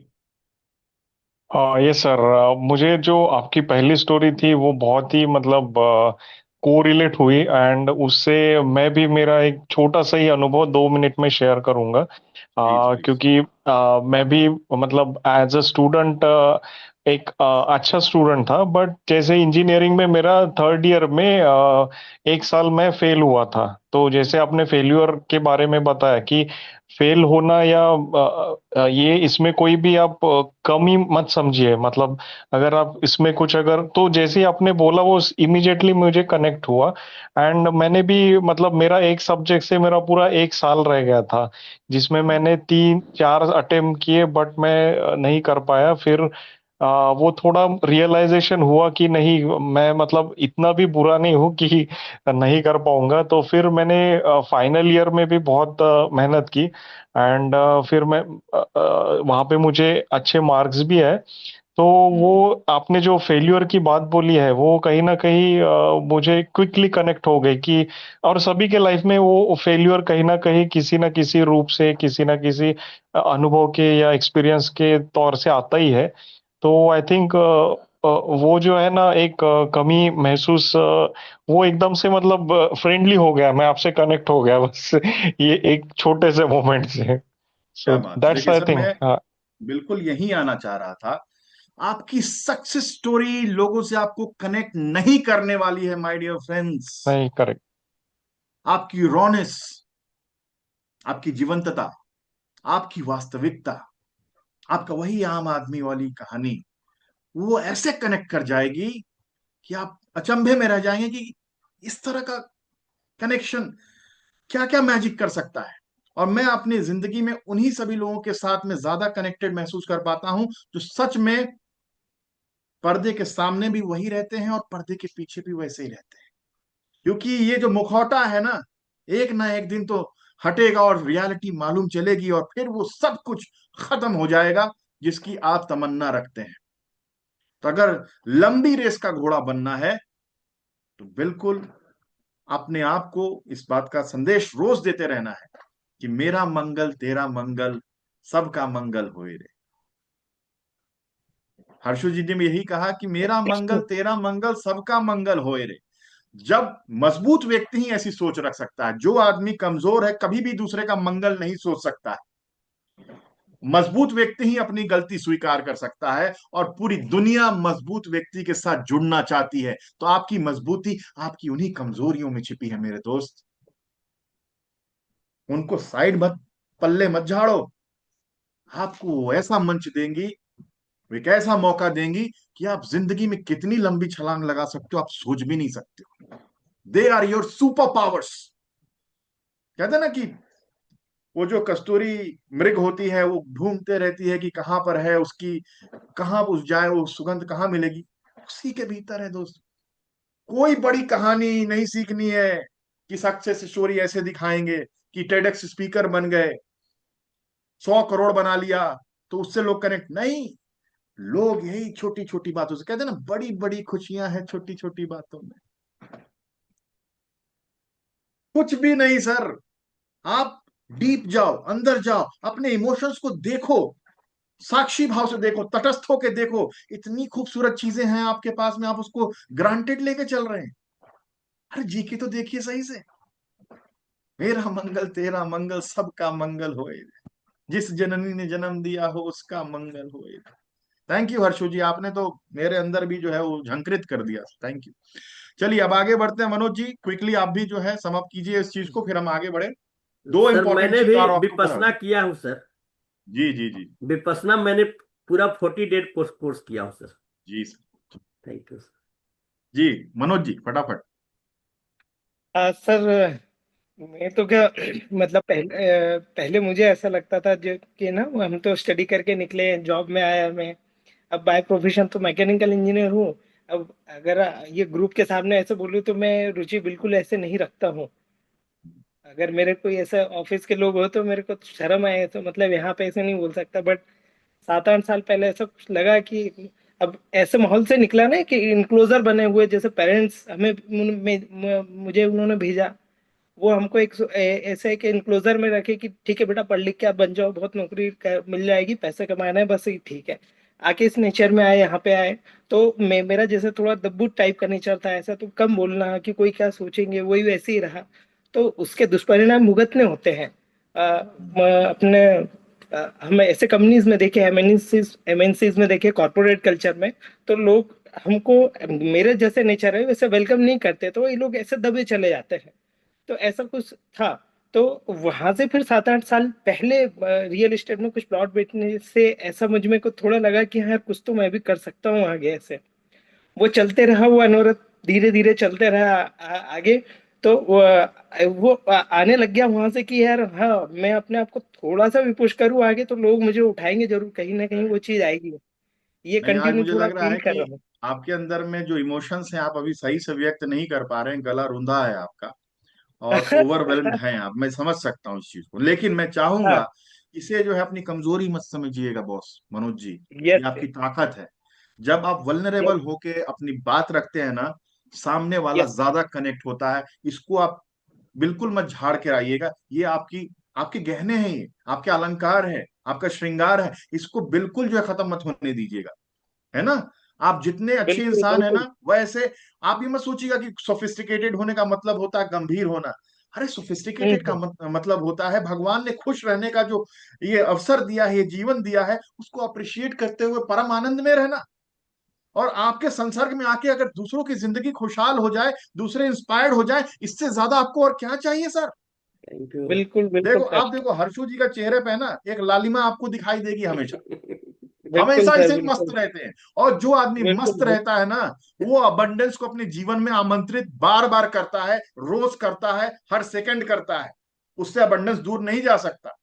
ये सर, मुझे जो आपकी पहली स्टोरी थी वो बहुत ही मतलब कोरिलेट हुई, एंड उससे मैं भी मेरा एक छोटा सा ही अनुभव 2 मिनट में शेयर करूंगा। Please please. क्योंकि मैं भी मतलब एज अ स्टूडेंट एक अच्छा स्टूडेंट था, बट जैसे इंजीनियरिंग में मेरा थर्ड ईयर में एक साल मैं फेल हुआ था। तो जैसे आपने फेल्यूर के बारे में बताया कि फेल होना या ये इसमें कोई भी आप कमी मत समझिए, मतलब अगर आप इसमें कुछ अगर तो जैसे ही आपने बोला वो इमीडिएटली मुझे कनेक्ट हुआ। एंड मैंने भी मतलब मेरा एक सब्जेक्ट से मेरा पूरा एक साल रह गया था, जिसमें मैंने 3-4 अटेम्प्ट किए, बट मैं नहीं कर पाया। फिर वो थोड़ा रियलाइजेशन हुआ कि नहीं, मैं मतलब इतना भी बुरा नहीं हूँ कि नहीं कर पाऊंगा। तो फिर मैंने फाइनल ईयर में भी बहुत मेहनत की। एंड फिर मैं वहाँ पे मुझे अच्छे मार्क्स भी है। तो वो आपने जो फेल्यूर की बात बोली है वो कहीं ना कहीं मुझे क्विकली कनेक्ट हो गई कि और सभी के लाइफ में वो फेल्यूर कहीं ना किसी रूप से, किसी ना किसी अनुभव के या एक्सपीरियंस के तौर से आता ही है। तो आई थिंक वो जो है ना एक कमी महसूस वो एकदम से मतलब फ्रेंडली हो गया, मैं आपसे कनेक्ट हो गया बस ये एक छोटे से मोमेंट से। क्या सो बात है। दैट्स देखिए आई सर, थिंक। मैं हाँ। बिल्कुल यही आना चाह रहा था। आपकी सक्सेस स्टोरी लोगों से आपको कनेक्ट नहीं करने वाली है माय डियर फ्रेंड्स। नहीं, करेक्ट। आपकी रॉनेस, आपकी जीवंतता, आपकी वास्तविकता, आपका वही आम आदमी वाली कहानी, वो ऐसे कनेक्ट कर जाएगी कि आप अचंभे में रह जाएंगे कि इस तरह का कनेक्शन क्या क्या मैजिक कर सकता है। और मैं अपनी जिंदगी में उन्हीं सभी लोगों के साथ में ज्यादा कनेक्टेड महसूस कर पाता हूं जो सच में पर्दे के सामने भी वही रहते हैं और पर्दे के पीछे भी वैसे ही रहते हैं। क्योंकि ये जो मुखौटा है ना एक दिन तो हटेगा और रियलिटी मालूम चलेगी और फिर वो सब कुछ खत्म हो जाएगा जिसकी आप तमन्ना रखते हैं। तो अगर लंबी रेस का घोड़ा बनना है तो बिल्कुल अपने आप को इस बात का संदेश रोज देते रहना है कि मेरा मंगल तेरा मंगल, सबका मंगल होए रे। हर्षु जी ने भी यही कहा कि मेरा मंगल तेरा मंगल, सबका मंगल होए रे। जब मजबूत व्यक्ति ही ऐसी सोच रख सकता है, जो आदमी कमजोर है कभी भी दूसरे का मंगल नहीं सोच सकता है। मजबूत व्यक्ति ही अपनी गलती स्वीकार कर सकता है और पूरी दुनिया मजबूत व्यक्ति के साथ जुड़ना चाहती है। तो आपकी मजबूती आपकी उन्हीं कमजोरियों में छिपी है मेरे दोस्त। उनको साइड मत, पल्ले मत झाड़ो। आपको ऐसा मंच देंगी, एक ऐसा मौका देंगी कि आप जिंदगी में कितनी लंबी छलांग लगा सकते हो आप सोच भी नहीं सकते हो। They are your super powers. कहते हैं ना कि वो जो कस्तूरी मृग होती है वो ढूंढते रहती है कि कहां पर है उसकी, कहां उस जाए, वो सुगंध कहां मिलेगी, उसी के भीतर है दोस्त। कोई बड़ी कहानी नहीं सीखनी है कि सक्सेस स्टोरी ऐसे दिखाएंगे कि टेडेक्स स्पीकर बन गए, 100 करोड़ बना लिया तो उससे लोग कनेक्ट नहीं। लोग यही छोटी छोटी बातों से, कहते हैं ना बड़ी बड़ी खुशियां हैं छोटी छोटी बातों में। कुछ भी नहीं सर। आप डीप जाओ, अंदर जाओ, अपने इमोशंस को देखो, साक्षी भाव से देखो, तटस्थ होके देखो। इतनी खूबसूरत चीजें हैं आपके पास में, आप उसको ग्रांटेड लेके चल रहे हैं। अरे जी के तो देखिए सही से। मेरा मंगल तेरा मंगल, सबका मंगल होए, जिस जननी ने जन्म दिया हो उसका मंगल होए। थैंक यू हर्षु जी, आपने तो मेरे अंदर भी जो है वो झंकृत कर दिया। Thank you. चलिए अब आगे बढ़ते हैं। मनोज जी क्विकली आप भी जो है समाप्त कीजिए इस चीज को, फिर हम आगे बढ़े। दो सर इंपॉर्टेंट मैंने चीज भी और आपको बता। विपश्यना किया हूँ सर। जी जी जी। विपश्यना मैंने पूरा 40 डेज कोर्स किया हूँ सर। जी सर। Thank you sir. जी मनोज जी फटाफट। सर मैं तो क्या मतलब पहले मुझे ऐसा लगता था जो कि ना हम तो स्टडी करके निकले, जॉब में आया मैं। अब बाय प्रोफेशन तो मैकेनिकल इंजीनियर हूँ। अब अगर ये ग्रुप के सामने ऐसे बोलूँ तो मैं रुचि बिल्कुल ऐसे नहीं रखता हूँ। अगर मेरे कोई ऐसा ऑफिस के लोग हो तो मेरे को शर्म आए, तो मतलब यहाँ पे ऐसे नहीं बोल सकता। बट 7-8 साल पहले ऐसा कुछ लगा कि अब ऐसे माहौल से निकला ना कि इनक्लोजर बने हुए, जैसे पेरेंट्स हमें मुझे उन्होंने भेजा, वो हमको ऐसे एक इनक्लोजर में रखे कि ठीक है बेटा, पढ़ लिख के आप बन जाओ, बहुत नौकरी मिल जाएगी, पैसे कमाना है बस, ये ठीक है। आके इस नेचर में आए, यहाँ पे आए। तो मेरा जैसे थोड़ा दब्बू टाइप का नेचर था, ऐसा तो कम बोलना कि कोई क्या सोचेंगे, वही वैसे ही रहा। तो उसके दुष्परिणाम भुगतने होते हैं। अपने हम ऐसे कंपनीज में देखे, एमएनसीज में देखे, कॉर्पोरेट कल्चर में, तो लोग हमको, मेरे जैसे नेचर है वैसे वेलकम नहीं करते, तो ये लोग ऐसे दबे चले जाते हैं। तो ऐसा कुछ था। तो वहां से फिर 7-8 साल पहले रियल एस्टेट में कुछ प्लॉट बेचने से ऐसा मुझ में को थोड़ा लगा कि हाँ यार, कुछ तो मैं भी कर सकता हूँ आगे। ऐसे वो चलते रहा, वो अनवरत धीरे धीरे चलते रहा आगे। तो वो आने लग गया वहां से कि यार हाँ, मैं अपने आप को थोड़ा सा भी पुश करूँ आगे तो लोग मुझे उठाएंगे जरूर, कहीं ना कहीं वो चीज आएगी। ये नहीं, आज कंटिन्यू मुझे थोड़ा लग रहा फील है कर कि रहा हूँ। आपके अंदर में जो इमोशंस हैं आप अभी सही से व्यक्त नहीं कर पा रहे हैं, गला रुंधा है आपका और ओवरवेल्म्ड हैं आप। मैं समझ सकता हूँ इस चीज को, लेकिन मैं चाहूंगा हाँ। इसे जो है अपनी कमजोरी मत समझिएगा बॉस मनोज जी, यस ये आपकी सर। ताकत है। जब आप यस। वल्नरेबल होके अपनी बात रखते हैं ना, सामने वाला यस। ज्यादा कनेक्ट होता है। इसको आप बिल्कुल मत झाड़ के आइएगा। ये आपकी आपके गहने हैं, ये आपके अलंकार है, आपका श्रृंगार है। इसको बिल्कुल जो है खत्म मत होने दीजिएगा, है ना। आप जितने अच्छे बिल्कुल इंसान है बिल्कुल। ना वैसे, आप ये मत सोचिएगा कि सोफिस्टिकेटेड होने का मतलब होता है गंभीर होना। अरे सोफिस्टिकेटेड का हम्म। मतलब होता है भगवान ने खुश रहने का जो ये अवसर दिया है, ये जीवन दिया है, उसको अप्रिशिएट करते हुए परम आनंद में रहना। और आपके संसर्ग में आके अगर दूसरों की जिंदगी खुशहाल हो जाए, दूसरे इंस्पायर्ड हो जाए, इससे ज्यादा आपको और क्या चाहिए सर। Thank you. बिल्कुल बिल्कुल देखो, सर। आप देखो हर्षू जी का चेहरे पे ना एक लालिमा आपको दिखाई देगी हमेशा। बिल्कुल हमेशा सर। ऐसे मस्त बिल्कुल रहते हैं। और जो आदमी मस्त बिल्कुल। रहता है ना, वो अबंडेंस को अपने जीवन में आमंत्रित बार बार करता है, रोज करता है, हर सेकंड करता है। उससे अबंडेंस दूर नहीं जा सकता।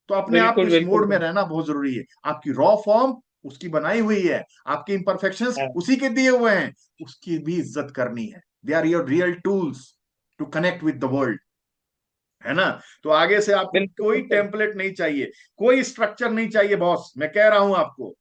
तो अपने आप को बिल्कुल इस बिल्कुल मोड में सर। रहना बहुत जरूरी है। आपकी रॉ फॉर्म उसकी बनाई हुई है, आपके इम्परफेक्शंस हाँ। उसी के दिए हुए हैं, उसकी भी इज्जत करनी है। They are your real tools to connect with the world, है ना। तो आगे से आपको बिल्कुल कोई बिल्कुल। टेम्पलेट नहीं चाहिए, कोई स्ट्रक्चर नहीं चाहिए बॉस। मैं कह रहा हूं आपको,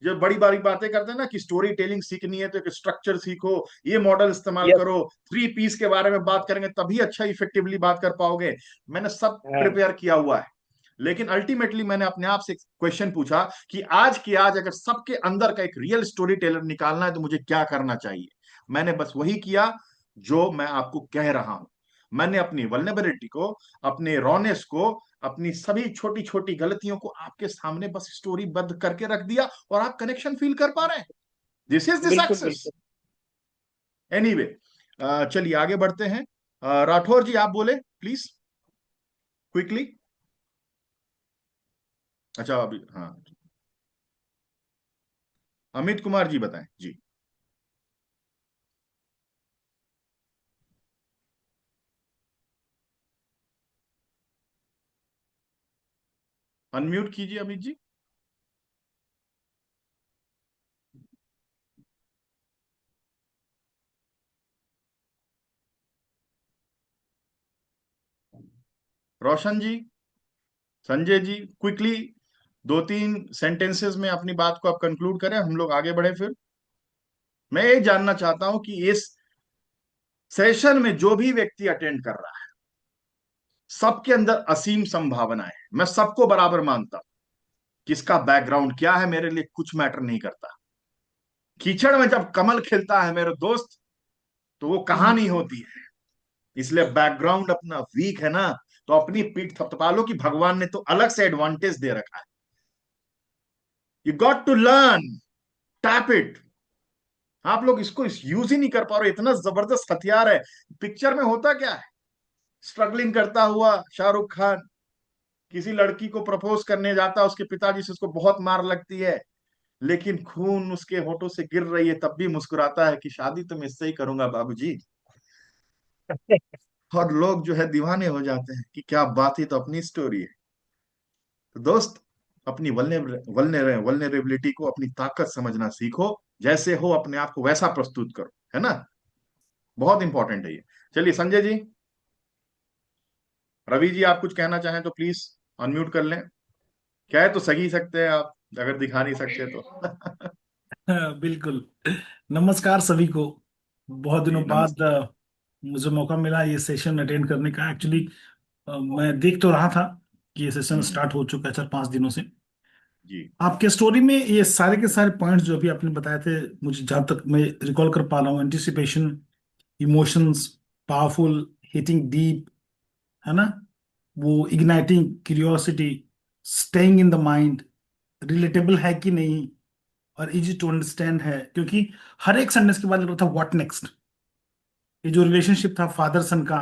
जो बड़ी बड़ी बातें करते हैं ना कि स्टोरी टेलिंग सीखनी है तो एक स्ट्रक्चर सीखो, ये मॉडल इस्तेमाल यस। करो, 3 पीस के बारे में बात करेंगे तभी अच्छा इफेक्टिवली बात कर पाओगे। मैंने सब हाँ। प्रिपेयर किया हुआ है। लेकिन अल्टीमेटली मैंने अपने आप से एक क्वेश्चन पूछा कि आज की आज अगर सबके अंदर का एक रियल स्टोरी टेलर निकालना है तो मुझे क्या करना चाहिए। मैंने बस वही किया जो मैं आपको कह रहा हूं। मैंने अपनी वल्नरेबिलिटी को, अपने रॉनेस को, अपनी सभी छोटी छोटी गलतियों को आपके सामने बस स्टोरी बद्ध करके रख दिया, और आप कनेक्शन फील कर पा रहे हैं। दिस इज द बिल्कुल सक्सेस। बिल्कुल। एनीवे, चलिए आगे बढ़ते हैं। राठौर जी आप बोले प्लीज, क्विकली। अच्छा अभी हाँ, अमित कुमार जी बताएं जी। अनम्यूट कीजिए अमित जी। रोशन जी, संजय जी, क्विकली 2-3 सेंटेंसेस में अपनी बात को आप कंक्लूड करें, हम लोग आगे बढ़े फिर। मैं ये जानना चाहता हूं कि इस सेशन में जो भी व्यक्ति अटेंड कर रहा है, सबके अंदर असीम संभावनाएं हैं। मैं सबको बराबर मानता हूं। किसका बैकग्राउंड क्या है मेरे लिए कुछ मैटर नहीं करता। कीचड़ में जब कमल खिलता है मेरे दोस्त, तो वो कहानी होती है। इसलिए बैकग्राउंड अपना वीक है ना, तो अपनी पीठ थपथपा लो कि भगवान ने तो अलग से एडवांटेज दे रखा है। You got to learn, tap it. आप लोग इसको यूज ही नहीं कर पा रहे। इतना जबरदस्त हथियार है। पिक्चर में होता क्या है, स्ट्रगलिंग करता हुआ शाहरुख खान किसी लड़की को प्रपोज करने जाता है, उसके पिताजी से उसको बहुत मार लगती है, लेकिन खून उसके होठों से गिर रही है, तब भी मुस्कुराता है कि शादी तो मैं इससे ही करूंगा बाबूजी। और लोग जो है दीवाने हो जाते हैं कि क्या बात ही तो अपनी स्टोरी है। तो दोस्त, अपनी वल्नरेबिलिटी को अपनी ताकत समझना सीखो। जैसे हो अपने आप को वैसा प्रस्तुत करो, है ना। बहुत इंपॉर्टेंट है ये। चलिए संजय जी, रवि जी आप कुछ कहना चाहें तो प्लीज अनम्यूट कर लें। कह तो सही सकते हैं आप, अगर दिखा नहीं सकते तो। हाँ, बिल्कुल। नमस्कार सभी को। बहुत जी दिनों बाद नमस्ते। मुझे मौका मिला ये सेशन अटेंड करने का। एक्चुअली मैं देख तो रहा था कि ये सेशन हम्म। स्टार्ट हो चुका है 4-5 दिनों से। जी। आपके स्टोरी में ये सारे के सारे पॉइंट्स जो अभी आपने बताए थे, मुझे जहाँ तक मैं रिकॉल कर पा रहा हूँ, anticipation, emotions, powerful, hitting deep, है ना, वो igniting curiosity, staying in the mind, relatable है कि नहीं, और इजी टू अंडरस्टैंड है, क्योंकि हर एक सेंटेंस के बाद लग रहा था व्हाट नेक्स्ट। ये जो रिलेशनशिप था फादर सन का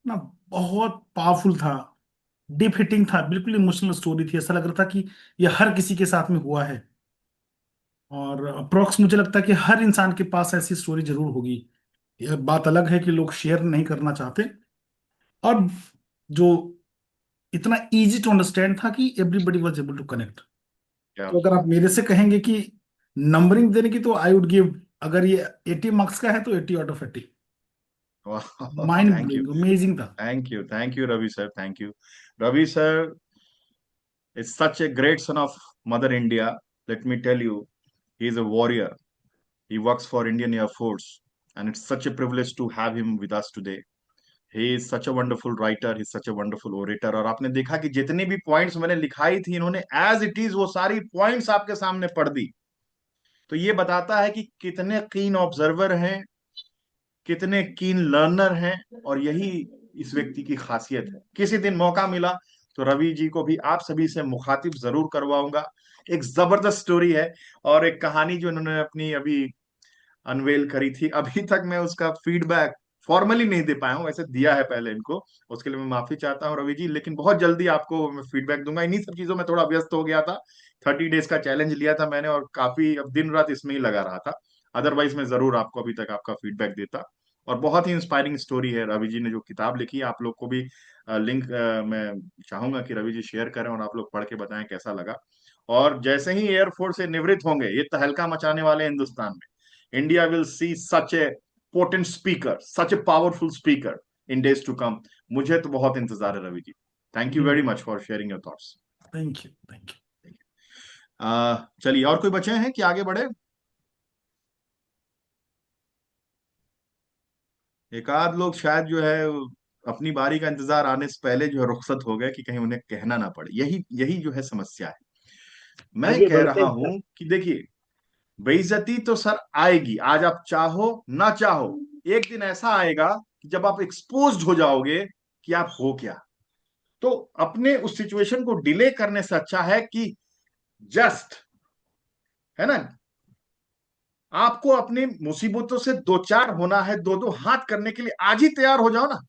ना, बहुत पावरफुल था, डीप हिटिंग था, बिल्कुल इमोशनल स्टोरी थी। ऐसा लग रहा था कि ये हर किसी के साथ में हुआ है, और अप्रोक्स मुझे लगता है कि हर इंसान के पास ऐसी स्टोरी जरूर होगी। यह बात अलग है कि लोग शेयर नहीं करना चाहते, और जो इतना इजी टू अंडरस्टैंड था कि everybody was able to connect. क्या तो अगर आप मेरे से कहेंगे कि नंबरिंग देने की, तो आई वुड गिव, अगर ये 80 मार्क्स का है तो 80 out of 80। Mind thank you, blowing, amazing था। Thank you Ravi sir, thank you. Ravi sir is such a great son of Mother India. Let me tell you, he is a warrior. He works for Indian Air Force, and it's such a privilege to have him with us today. He is such a wonderful writer. He's such a wonderful orator. और आपने देखा कि जितनी भी points मैंने लिखाई थी, इन्होंने एज इट इज वो सारी पॉइंट्स आपके सामने पढ़ दी। तो ये बताता है कि कितने कीन ऑब्जर्वर हैं, कितने कीन लर्नर हैं, और यही इस व्यक्ति की खासियत है। किसी दिन मौका मिला तो रवि जी को भी आप सभी से मुखातिब जरूर करवाऊंगा। एक जबरदस्त स्टोरी है, और एक कहानी जो इन्होंने अपनी अभी अनवेल करी थी, अभी तक मैं उसका फीडबैक फॉर्मली नहीं दे पाया हूँ, वैसे दिया है पहले इनको, उसके लिए मैं माफी चाहता हूँ रवि जी, लेकिन बहुत जल्दी आपको मैं फीडबैक दूंगा। इन्हीं सब चीजों में थोड़ा व्यस्त हो गया था, 30 डेज का चैलेंज लिया था मैंने, और काफी अब दिन रात इसमें ही लगा रहा था। अदरवाइज मैं जरूर आपको अभी तक आपका फीडबैक देता। और बहुत ही इंस्पायरिंग स्टोरी है, रवि जी ने जो किताब लिखी है, आप लोग को भी लिंक मैं चाहूंगा कि रवि जी शेयर करें और आप लोग पढ़ के बताएं कैसा लगा। और जैसे ही एयरफोर्स से निवृत्त होंगे, ये तहलका मचाने वाले हिंदुस्तान में, India will see such a potent speaker, such a powerful speaker in days to come. मुझे तो बहुत इंतजार है Ravi ji. Thank you very much for sharing your thoughts. Thank you, thank you. चलिए, और कोई बचे हैं कि आगे बढ़े? एक आध लोग शायद जो है अपनी बारी का इंतजार आने से पहले जो है रुखसत हो गए, कि कहीं उन्हें कहना ना पड़े। यही यही जो है समस्या है। मैं आगे कह बढ़ते रहा हैं सर। हूं कि देखिए, बेइज्जती तो सर आएगी, आज आप चाहो ना चाहो, एक दिन ऐसा आएगा कि जब आप एक्सपोज्ड हो जाओगे कि आप हो क्या। तो अपने उस सिचुएशन को डिले करने से अच्छा है कि जस्ट, है ना, आपको अपनी मुसीबतों से दो चार होना है, दो दो हाथ करने के लिए आज ही तैयार हो जाओ ना।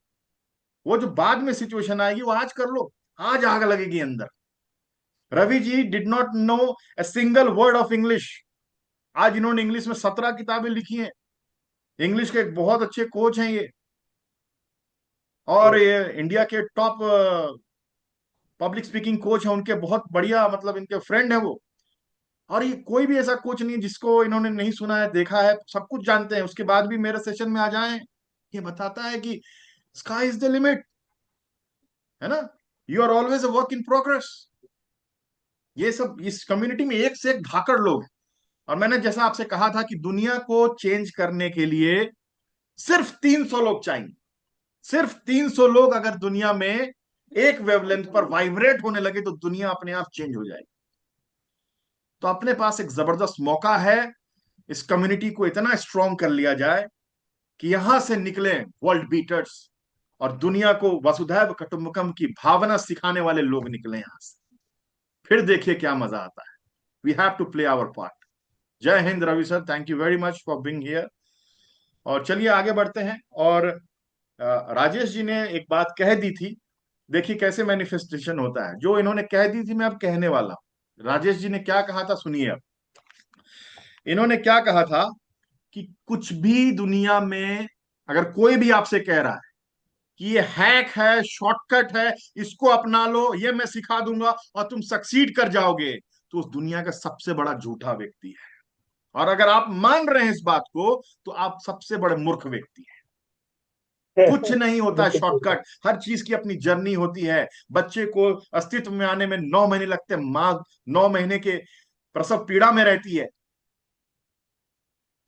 वो जो बाद में सिचुएशन आएगी वो आज कर लो, आज आग लगेगी अंदर। Ravi ji did not know a single word of English. आज इन्होंने इंग्लिश में 17 किताबें लिखी हैं। इंग्लिश के एक बहुत अच्छे कोच हैं ये, और ये इंडिया के टॉप पब्लिक स्पीकिंग कोच हैं, उनके बहुत बढ़िया, मतलब इनके फ्रेंड है वो। और ये कोई भी ऐसा कोच नहीं है जिसको इन्होंने नहीं सुना है, देखा है, सब कुछ जानते हैं, उसके बाद भी मेरे सेशन में आ जाएं। ये बताता है कि स्काई इज द लिमिट, है ना, you are always a work in progress. ये सब इस कम्युनिटी में एक से एक धाकड़ लोग हैं। और मैंने जैसा आपसे कहा था कि दुनिया को चेंज करने के लिए सिर्फ 300 लोग चाहिए। सिर्फ 300 लोग अगर दुनिया में एक वेवलेंथ पर वाइब्रेट होने लगे तो दुनिया अपने आप चेंज हो जाएगी। तो अपने पास एक जबरदस्त मौका है, इस कम्युनिटी को इतना स्ट्रॉन्ग कर लिया जाए कि यहां से निकले वर्ल्ड बीटर्स, और दुनिया को वसुधैव कुटुंबकम की भावना सिखाने वाले लोग निकले यहां से। फिर देखिए क्या मजा आता है। We have to play our part. जय हिंद Ravi sir, thank you very much for being here. और चलिए आगे बढ़ते हैं। और राजेश जी ने एक बात कह दी थी, देखिए कैसे मैनिफेस्टेशन होता है। जो इन्होंने कह दी थी मैं अब कहने वाला हूं। राजेश जी ने क्या कहा था सुनिए। अब इन्होंने क्या कहा था कि कुछ भी दुनिया में अगर कोई भी आपसे कह रहा है कि ये हैक है, शॉर्टकट है, इसको अपना लो, ये मैं सिखा दूंगा और तुम सक्सीड कर जाओगे, तो उस दुनिया का सबसे बड़ा झूठा व्यक्ति है। और अगर आप मान रहे हैं इस बात को, तो आप सबसे बड़े मूर्ख व्यक्ति हैं। कुछ नहीं होता बिल्कुल सही बात। शॉर्टकट, हर चीज की अपनी जर्नी होती है। बच्चे को अस्तित्व में आने में 9 महीने लगते हैं, मां 9 महीने के प्रसव पीड़ा में रहती है।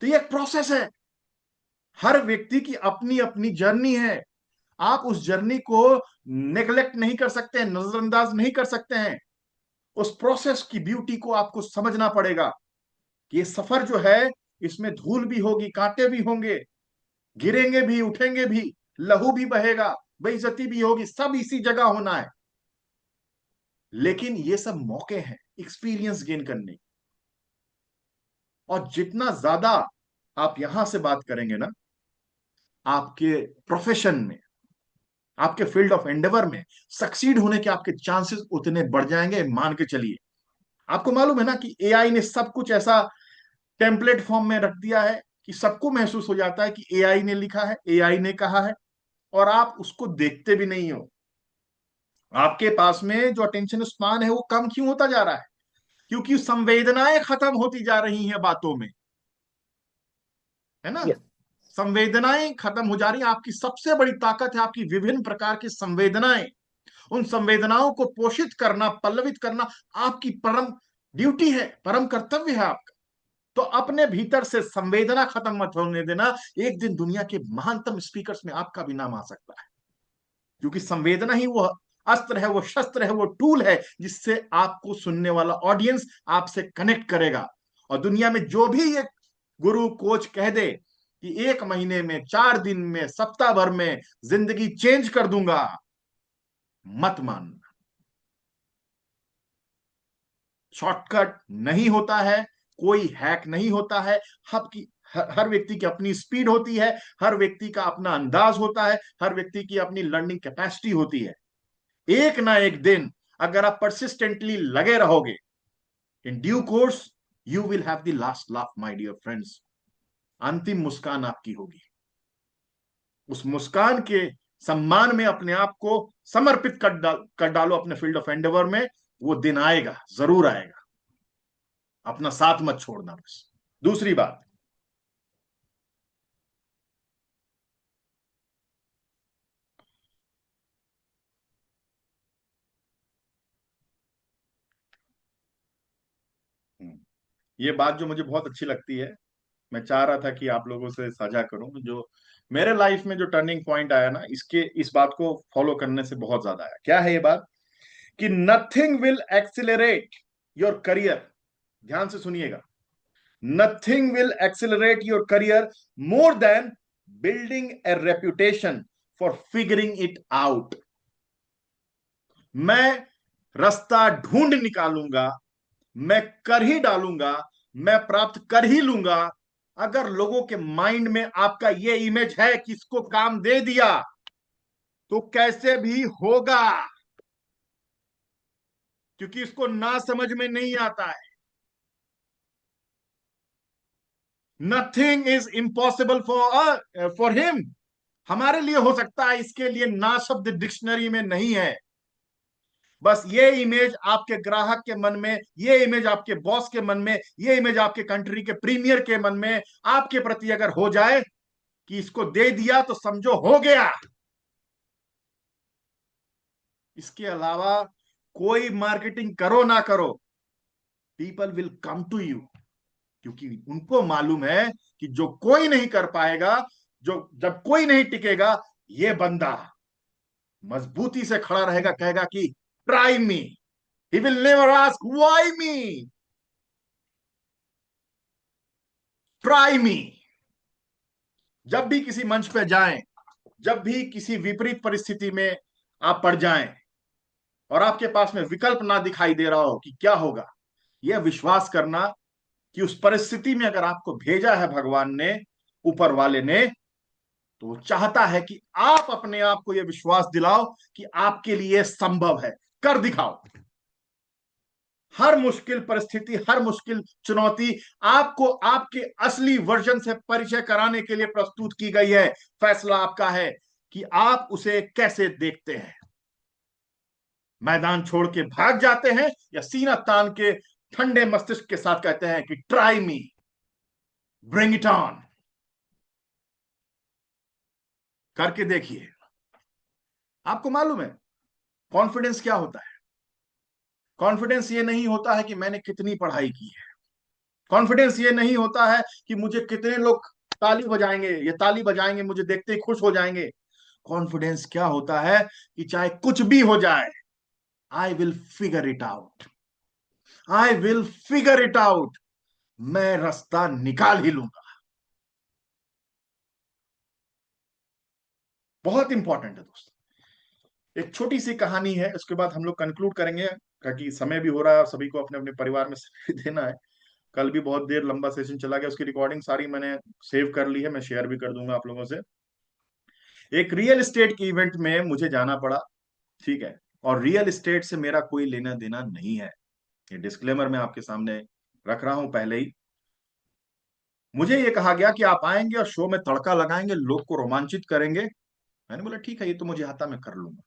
तो ये एक प्रोसेस है, हर व्यक्ति की अपनी अपनी जर्नी है। आप उस जर्नी को नेग्लेक्ट नहीं कर सकते, नजरअंदाज नहीं कर सकते हैं। उस प्रोसेस की ब्यूटी को आपको समझना पड़ेगा कि ये सफर जो है, इसमें धूल भी होगी, कांटे भी होंगे, गिरेंगे भी, उठेंगे भी, लहू भी बहेगा, बेइज्जती भी होगी, सब इसी जगह होना है। लेकिन ये सब मौके हैं एक्सपीरियंस गेन करने। और जितना ज्यादा आप यहां से बात करेंगे ना, आपके प्रोफेशन में, आपके फील्ड ऑफ एंडेवर में सक्सीड होने के आपके चांसेस उतने बढ़ जाएंगे, मान के चलिए। आपको मालूम है ना कि एआई ने सब कुछ ऐसा टेम्पलेट फॉर्म में रख दिया है कि सबको महसूस हो जाता है कि एआई ने लिखा है, एआई ने कहा है, और आप उसको देखते भी नहीं हो। आपके पास में जो अटेंशन स्पान है वो कम क्यों होता जा रहा है? क्योंकि संवेदनाएं खत्म होती जा रही हैं बातों में, है ना? यस संवेदनाएं खत्म हो जा रही हैं। आपकी सबसे बड़ी ताकत है आपकी विभिन्न प्रकार की संवेदनाएं। उन संवेदनाओं को पोषित करना, पल्लवित करना आपकी परम ड्यूटी है, परम कर्तव्य है आपका। तो अपने भीतर से संवेदना खत्म मत होने देना। एक दिन दुनिया के महानतम स्पीकर्स में आपका भी नाम आ सकता है, क्योंकि संवेदना ही वो अस्त्र है, वो शस्त्र है, वो टूल है जिससे आपको सुनने वाला ऑडियंस आपसे कनेक्ट करेगा। और दुनिया में जो भी एक गुरु कोच कह दे कि 1 महीने में, 4 दिन में, सप्ताह भर में जिंदगी चेंज कर दूंगा, मत मानना। शॉर्टकट नहीं होता है, कोई हैक नहीं होता है। हर व्यक्ति की अपनी स्पीड होती है, हर व्यक्ति का अपना अंदाज होता है, हर व्यक्ति की अपनी लर्निंग कैपेसिटी होती है। एक ना एक दिन अगर आप परसिस्टेंटली लगे रहोगे, in due course you will have the last laugh my dear friends. अंतिम मुस्कान आपकी होगी। उस मुस्कान के सम्मान में अपने आप को समर्पित कर डालो अपने फील्ड ऑफ एंडेवर में। वो दिन आएगा, जरूर आएगा। अपना साथ मत छोड़ना बस। दूसरी बात, ये बात जो मुझे बहुत अच्छी लगती है, मैं चाह रहा था कि आप लोगों से साझा करूं। जो मेरे लाइफ में जो टर्निंग पॉइंट आया ना, इस बात को फॉलो करने से बहुत ज्यादा आया। क्या है ये बात? कि nothing will accelerate your career, ध्यान से सुनिएगा, nothing will accelerate your career more than building A reputation for figuring it out. मैं रास्ता ढूंढ निकालूंगा, मैं कर ही डालूंगा, मैं प्राप्त कर ही लूंगा। अगर लोगों के माइंड में आपका ये इमेज है कि इसको काम दे दिया तो कैसे भी होगा, क्योंकि इसको ना समझ में नहीं आता है। Nothing is impossible for him. हमारे लिए हो सकता है, इसके लिए ना शब्द डिक्शनरी में नहीं है। बस ये इमेज आपके ग्राहक के मन में, ये इमेज आपके बॉस के मन में, ये इमेज आपके कंट्री के प्रीमियर के मन में आपके प्रति अगर हो जाए कि इसको दे दिया तो समझो हो गया। इसके अलावा कोई मार्केटिंग करो ना करो, people will come to you, क्योंकि उनको मालूम है कि जो कोई नहीं कर पाएगा, जो जब कोई नहीं टिकेगा, ये बंदा मजबूती से खड़ा रहेगा, कहेगा कि try me. He will never ask why me, try me. जब भी किसी मंच पे जाएं, जब भी किसी विपरीत परिस्थिति में आप पड़ जाएं और आपके पास में विकल्प ना दिखाई दे रहा हो कि क्या होगा, यह विश्वास करना कि उस परिस्थिति में अगर आपको भेजा है भगवान ने, ऊपर वाले ने, तो वो चाहता है कि आप अपने आप को यह विश्वास दिलाओ कि आपके लिए संभव है, कर दिखाओ। हर मुश्किल परिस्थिति, हर मुश्किल चुनौती आपको आपके असली वर्जन से परिचय कराने के लिए प्रस्तुत की गई है। फैसला आपका है कि आप उसे कैसे देखते हैं। मैदान छोड़ के भाग जाते हैं या सीना तान के ठंडे मस्तिष्क के साथ कहते हैं कि try me, bring it on, करके देखिए। आपको मालूम है कॉन्फिडेंस क्या होता है? कॉन्फिडेंस ये नहीं होता है कि मैंने कितनी पढ़ाई की है। कॉन्फिडेंस ये नहीं होता है कि मुझे कितने लोग ताली बजाएंगे, ये ताली बजाएंगे मुझे देखते ही खुश हो जाएंगे। कॉन्फिडेंस क्या होता है कि चाहे कुछ भी हो जाए, आई will figure it out, I will figure it out, मैं रास्ता निकाल ही लूंगा। बहुत इंपॉर्टेंट है दोस्तों। एक छोटी सी कहानी है, उसके बाद हम लोग कंक्लूड करेंगे। कि समय भी हो रहा है और सभी को अपने अपने परिवार में समय देना है। कल भी बहुत देर लंबा सेशन चला गया, उसकी रिकॉर्डिंग सारी मैंने सेव कर ली है, मैं शेयर भी कर दूंगा आप लोगों से। एक रियल एस्टेट के इवेंट में मुझे जाना पड़ा, ठीक है, और रियल एस्टेट से मेरा कोई लेना देना नहीं है, ये डिस्क्लेमर मैं आपके सामने रख रहा हूं पहले ही। मुझे ये कहा गया कि आप आएंगे और शो में तड़का लगाएंगे, लोग को रोमांचित करेंगे। मैंने बोला ठीक है, ये तो मुझे आता, मैं कर लूंगा,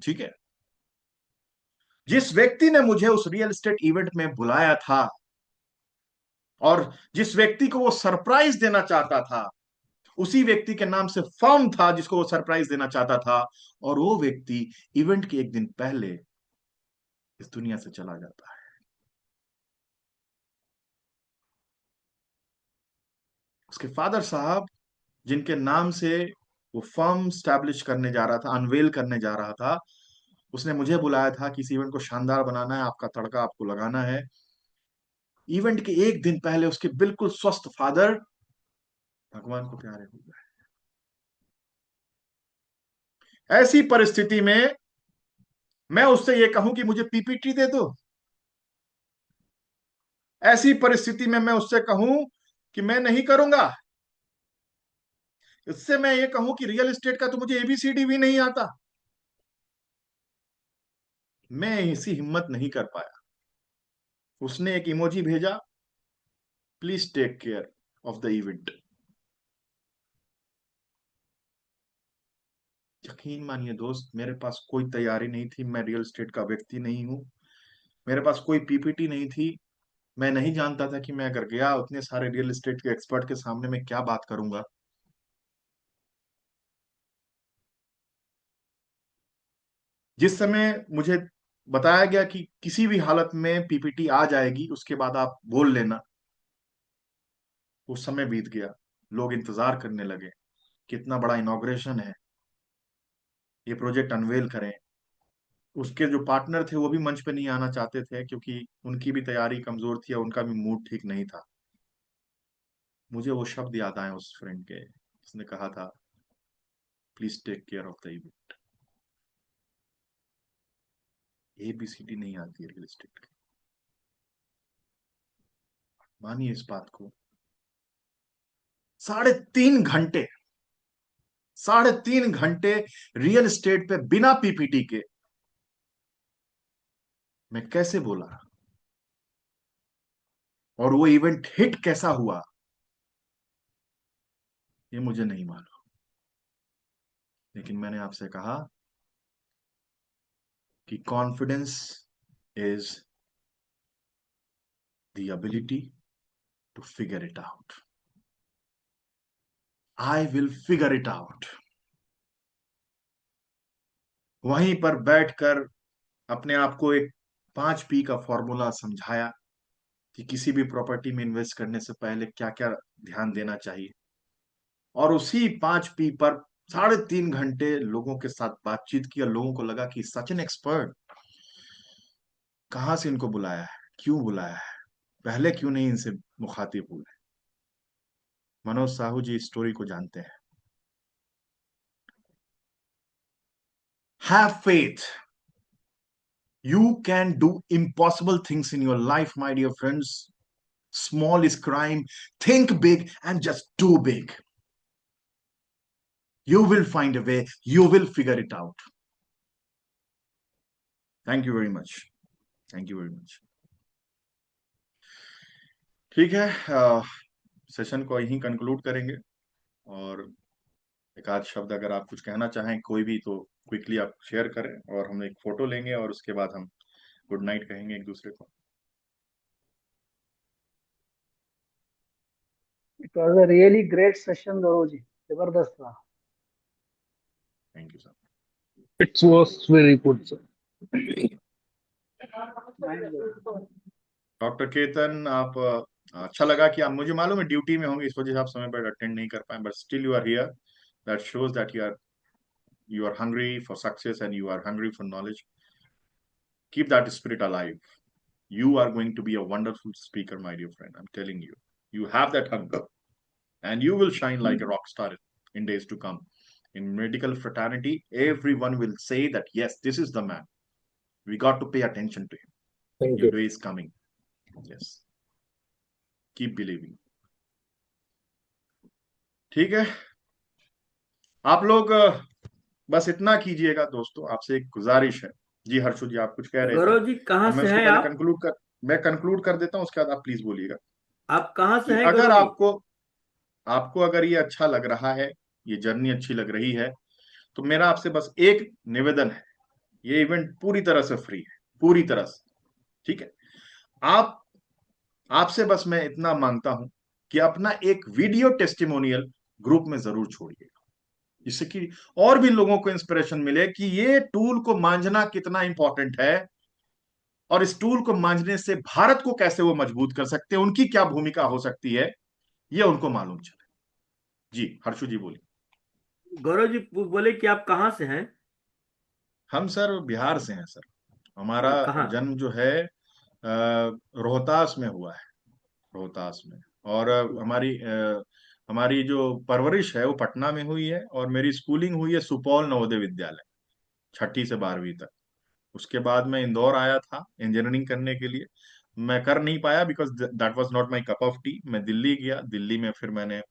ठीक है। जिस व्यक्ति ने मुझे उस रियल एस्टेट इवेंट में बुलाया था और जिस व्यक्ति को वो सरप्राइज देना चाहता था, उसी व्यक्ति के नाम से फर्म था जिसको वो सरप्राइज देना चाहता था, और वो व्यक्ति इवेंट के एक दिन पहले इस दुनिया से चला जाता है। उसके फादर साहब, जिनके नाम से वो फर्म स्टैब्लिश करने जा रहा था, अनवेल करने जा रहा था, उसने मुझे बुलाया था कि इस इवेंट को शानदार बनाना है, आपका तड़का आपको लगाना है। इवेंट के एक दिन पहले उसके बिल्कुल स्वस्थ फादर भगवान को प्यारे हो गए। ऐसी परिस्थिति में मैं उससे ये कहूं कि मुझे पीपीटी दे दो, ऐसी परिस्थिति में मैं उससे कहूं कि मैं नहीं करूंगा, इससे मैं ये कहूं कि रियल एस्टेट का तो मुझे एबीसीडी भी नहीं आता, मैं इसी हिम्मत नहीं कर पाया। उसने एक इमोजी भेजा, please take care of the event. यकीन मानिए दोस्त, मेरे पास कोई तैयारी नहीं थी, मैं रियल एस्टेट का व्यक्ति नहीं हूं, मेरे पास कोई पीपीटी नहीं थी, मैं नहीं जानता था कि मैं अगर गया उतने सारे रियल एस्टेट के एक्सपर्ट के सामने मैं क्या बात करूंगा। जिस समय मुझे बताया गया कि किसी भी हालत में पीपीटी आ जाएगी, उसके बाद आप बोल लेना, उस समय बीत गया। लोग इंतजार करने लगे, कितना बड़ा इनॉग्रेशन है, ये प्रोजेक्ट अनवेल करें। उसके जो पार्टनर थे वो भी मंच पे नहीं आना चाहते थे, क्योंकि उनकी भी तैयारी कमजोर थी और उनका भी मूड ठीक नहीं था। मुझे वो शब्द याद आए उस फ्रेंड के, जिसने कहा था please take care of the event. ABCD नहीं आती है रियल एस्टेट की, मानिए इस बात को। 3.5 घंटे, 3.5 घंटे रियल एस्टेट पे बिना पीपीटी के मैं कैसे बोला, और वो इवेंट हिट कैसा हुआ, ये मुझे नहीं मालूम। लेकिन मैंने आपसे कहा कि confidence is the ability to figure it out. I will figure it out. वहीं पर बैठकर अपने आप को एक 5P का फॉर्मूला समझाया कि किसी भी प्रॉपर्टी में इन्वेस्ट करने से पहले क्या क्या ध्यान देना चाहिए, और उसी 5P पर 3.5 घंटे लोगों के साथ बातचीत की, और लोगों को लगा कि सच एन एक्सपर्ट, कहां से इनको बुलाया है, क्यों बुलाया है, पहले क्यों नहीं इनसे मुखातिब हुए। मनोज साहू जी इस स्टोरी को जानते हैं। Have faith, you can do impossible things in your life, my dear friends. Small is crime. Think big and just do big. You will find a way. You will figure it out. Thank you very much. Thank you very much. ठीक है, session को यहीं conclude करेंगे, और एक आध शब्द अगर आप कुछ कहना चाहें कोई भी, तो क्विकली आप शेयर करें, और हम एक फोटो लेंगे और उसके बाद हम गुड नाइट कहेंगे एक दूसरे को। It was a really great session Gaurav ji, जबरदस्त था। Thank you sir. It was very good, sir. Doctor Ketan, आप अच्छा लगा कि आप, मुझे मालूम है ड्यूटी में होंगे, इस वजह से आप समय पर अटेंड नहीं कर पाए, but still you are here, that shows that you are hungry for success and you are hungry for knowledge. Keep that spirit alive. You are going to be a wonderful speaker, my dear friend, I'm telling you. You have that hunger and you will shine like a rock star in days to come. In medical fraternity, everyone will say that yes, this is the man, we got to pay attention to him. Thank Your you. day is coming. Yes. Keep believing. ठीक है, आप लोग बस इतना कीजिएगा दोस्तों, आपसे एक गुजारिश है। जी हर्षु जी, आप कुछ कह रहे थे। गौरव जी कहाँ अब मैं से उसको हैं पहले आप? मैं कंक्लूड कर देता हूँ, उसके बाद आप प्लीज बोलिएगा आप कहाँ से कि हैं अगर गौरव जी? आपको अगर ये अच्छा लग रहा है, ये जर्नी अच्छी लग रही है, तो मेरा आपसे बस एक निवेदन है। ये इवेंट पूरी तरह से फ्री है, पूरी तरह से, ठीक है। आपसे बस मैं इतना मांगता हूं कि अपना एक वीडियो टेस्टिमोनियल ग्रुप में जरूर छोड़िएगा, जिससे कि और भी लोगों को इंस्पिरेशन मिले कि ये टूल को मांझना कितना इंपॉर्टेंट है, और इस टूल को मांझने से भारत को कैसे वो मजबूत कर सकते हैं, उनकी क्या भूमिका हो सकती है, ये उनको मालूम चले। जी हर्षु जी बोलिए। गौरव जी बोले कि आप कहाँ से हैं? हम सर बिहार से हैं सर। हमारा कहाँ? जन्म जो है रोहतास में हुआ है, रोहतास में। और हमारी जो परवरिश है वो पटना में हुई है, और मेरी स्कूलिंग हुई है सुपौल नवोदय विद्यालय, 6ठी से 12वीं तक। उसके बाद मैं इंदौर आया था इंजीनियरिंग करने के लिए, मैं कर नहीं पाया because that was not my cup of T. मैं दिल्ली गया, दिल्ली में फिर मैंने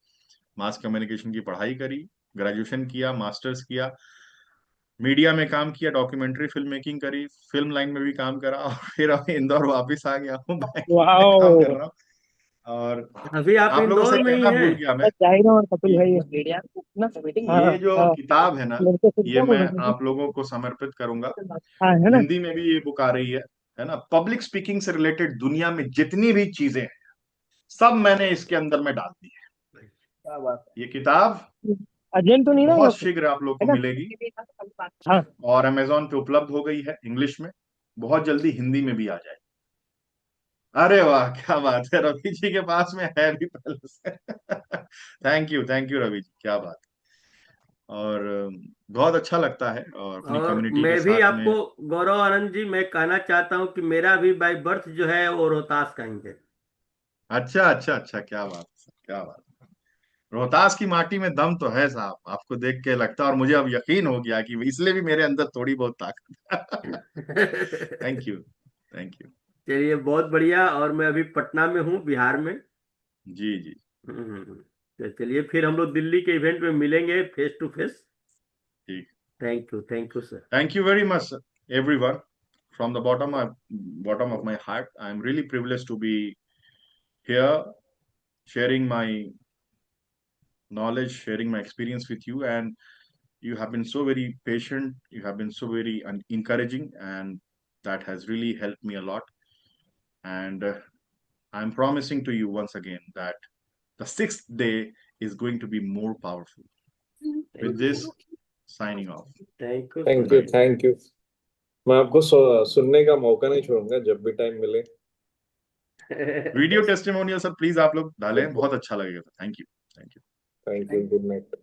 मास कम्युनिकेशन की पढ़ाई करी, ग्रेजुएशन किया, मास्टर्स किया, मीडिया में काम किया, डॉक्यूमेंट्री फिल्म मेकिंग करी, फिल्म लाइन में भी काम करा, और फिर अब इंदौर वापस आ गया हूँ, बैंक में काम कर Wow. रहा हूँ। और अभी आप आप लोगों इंदौर से में ही कहना हैं? भूल गया मैं जाहिर और कपिल भाई ये जो हाँ किताब है ना, मेरे को सुन ये क्या बोल मैं रहे थे आप लोगों को समर्पित करूंगा। हाँ है ना हिंदी में भी ये बुक आ रही है ना। पब्लिक स्पीकिंग से रिलेटेड दुनिया में जितनी भी चीजें हैं, सब मैंने इसके अंदर में डाल दी है। क्या बात ये किताब अर्जेंट तो नहीं ना बहुत शीघ्र आप लोग है को ना मिलेगी, हाँ और अमेजोन पे उपलब्ध हो गई है इंग्लिश में, बहुत जल्दी हिंदी में भी आ जाए। अरे वाह, क्या बात है, रवि जी के पास में है भी पहले से। थैंक यू रवि जी, क्या बात। और बहुत अच्छा लगता है, और अपनी और कम्युनिटी के मैं भी साथ में। आपको गौरव आनंद जी मैं कहना चाहता हूँ कि मेरा भी बाय बर्थ जो है वो रोहतास का ही है। अच्छा अच्छा अच्छा, क्या बात है, क्या बात है। रोहतास की माटी में दम तो है साहब, आपको देख के लगता है, और मुझे अब यकीन हो गया कि इसलिए भी मेरे अंदर थोड़ी बहुत ताकत है। Thank you, thank you. चलिए बहुत बढ़िया। और मैं अभी पटना में हूँ, बिहार में। जी जी। तो चलिए फिर हम लोग दिल्ली के इवेंट में मिलेंगे फेस टू फेस। ठीक। Thank you sir. Thank you very much, everyone. From the bottom of my heart, I'm really privileged to be here, sharing my knowledge, sharing my experience with you, and you have been so very patient. You have been so very encouraging, and that has really helped me a lot. And I'm promising to you once again that the 6th day is going to be more powerful. With this, signing off. Thank you thank you thank you मैं आपको सुनने का मौका नहीं छोड़ूंगा जब भी time मिले वीडियो टेस्टिमोनियल सर प्लीज आप लोग डालें, बहुत अच्छा लगेगा। Thank you, thank you. Thank you good night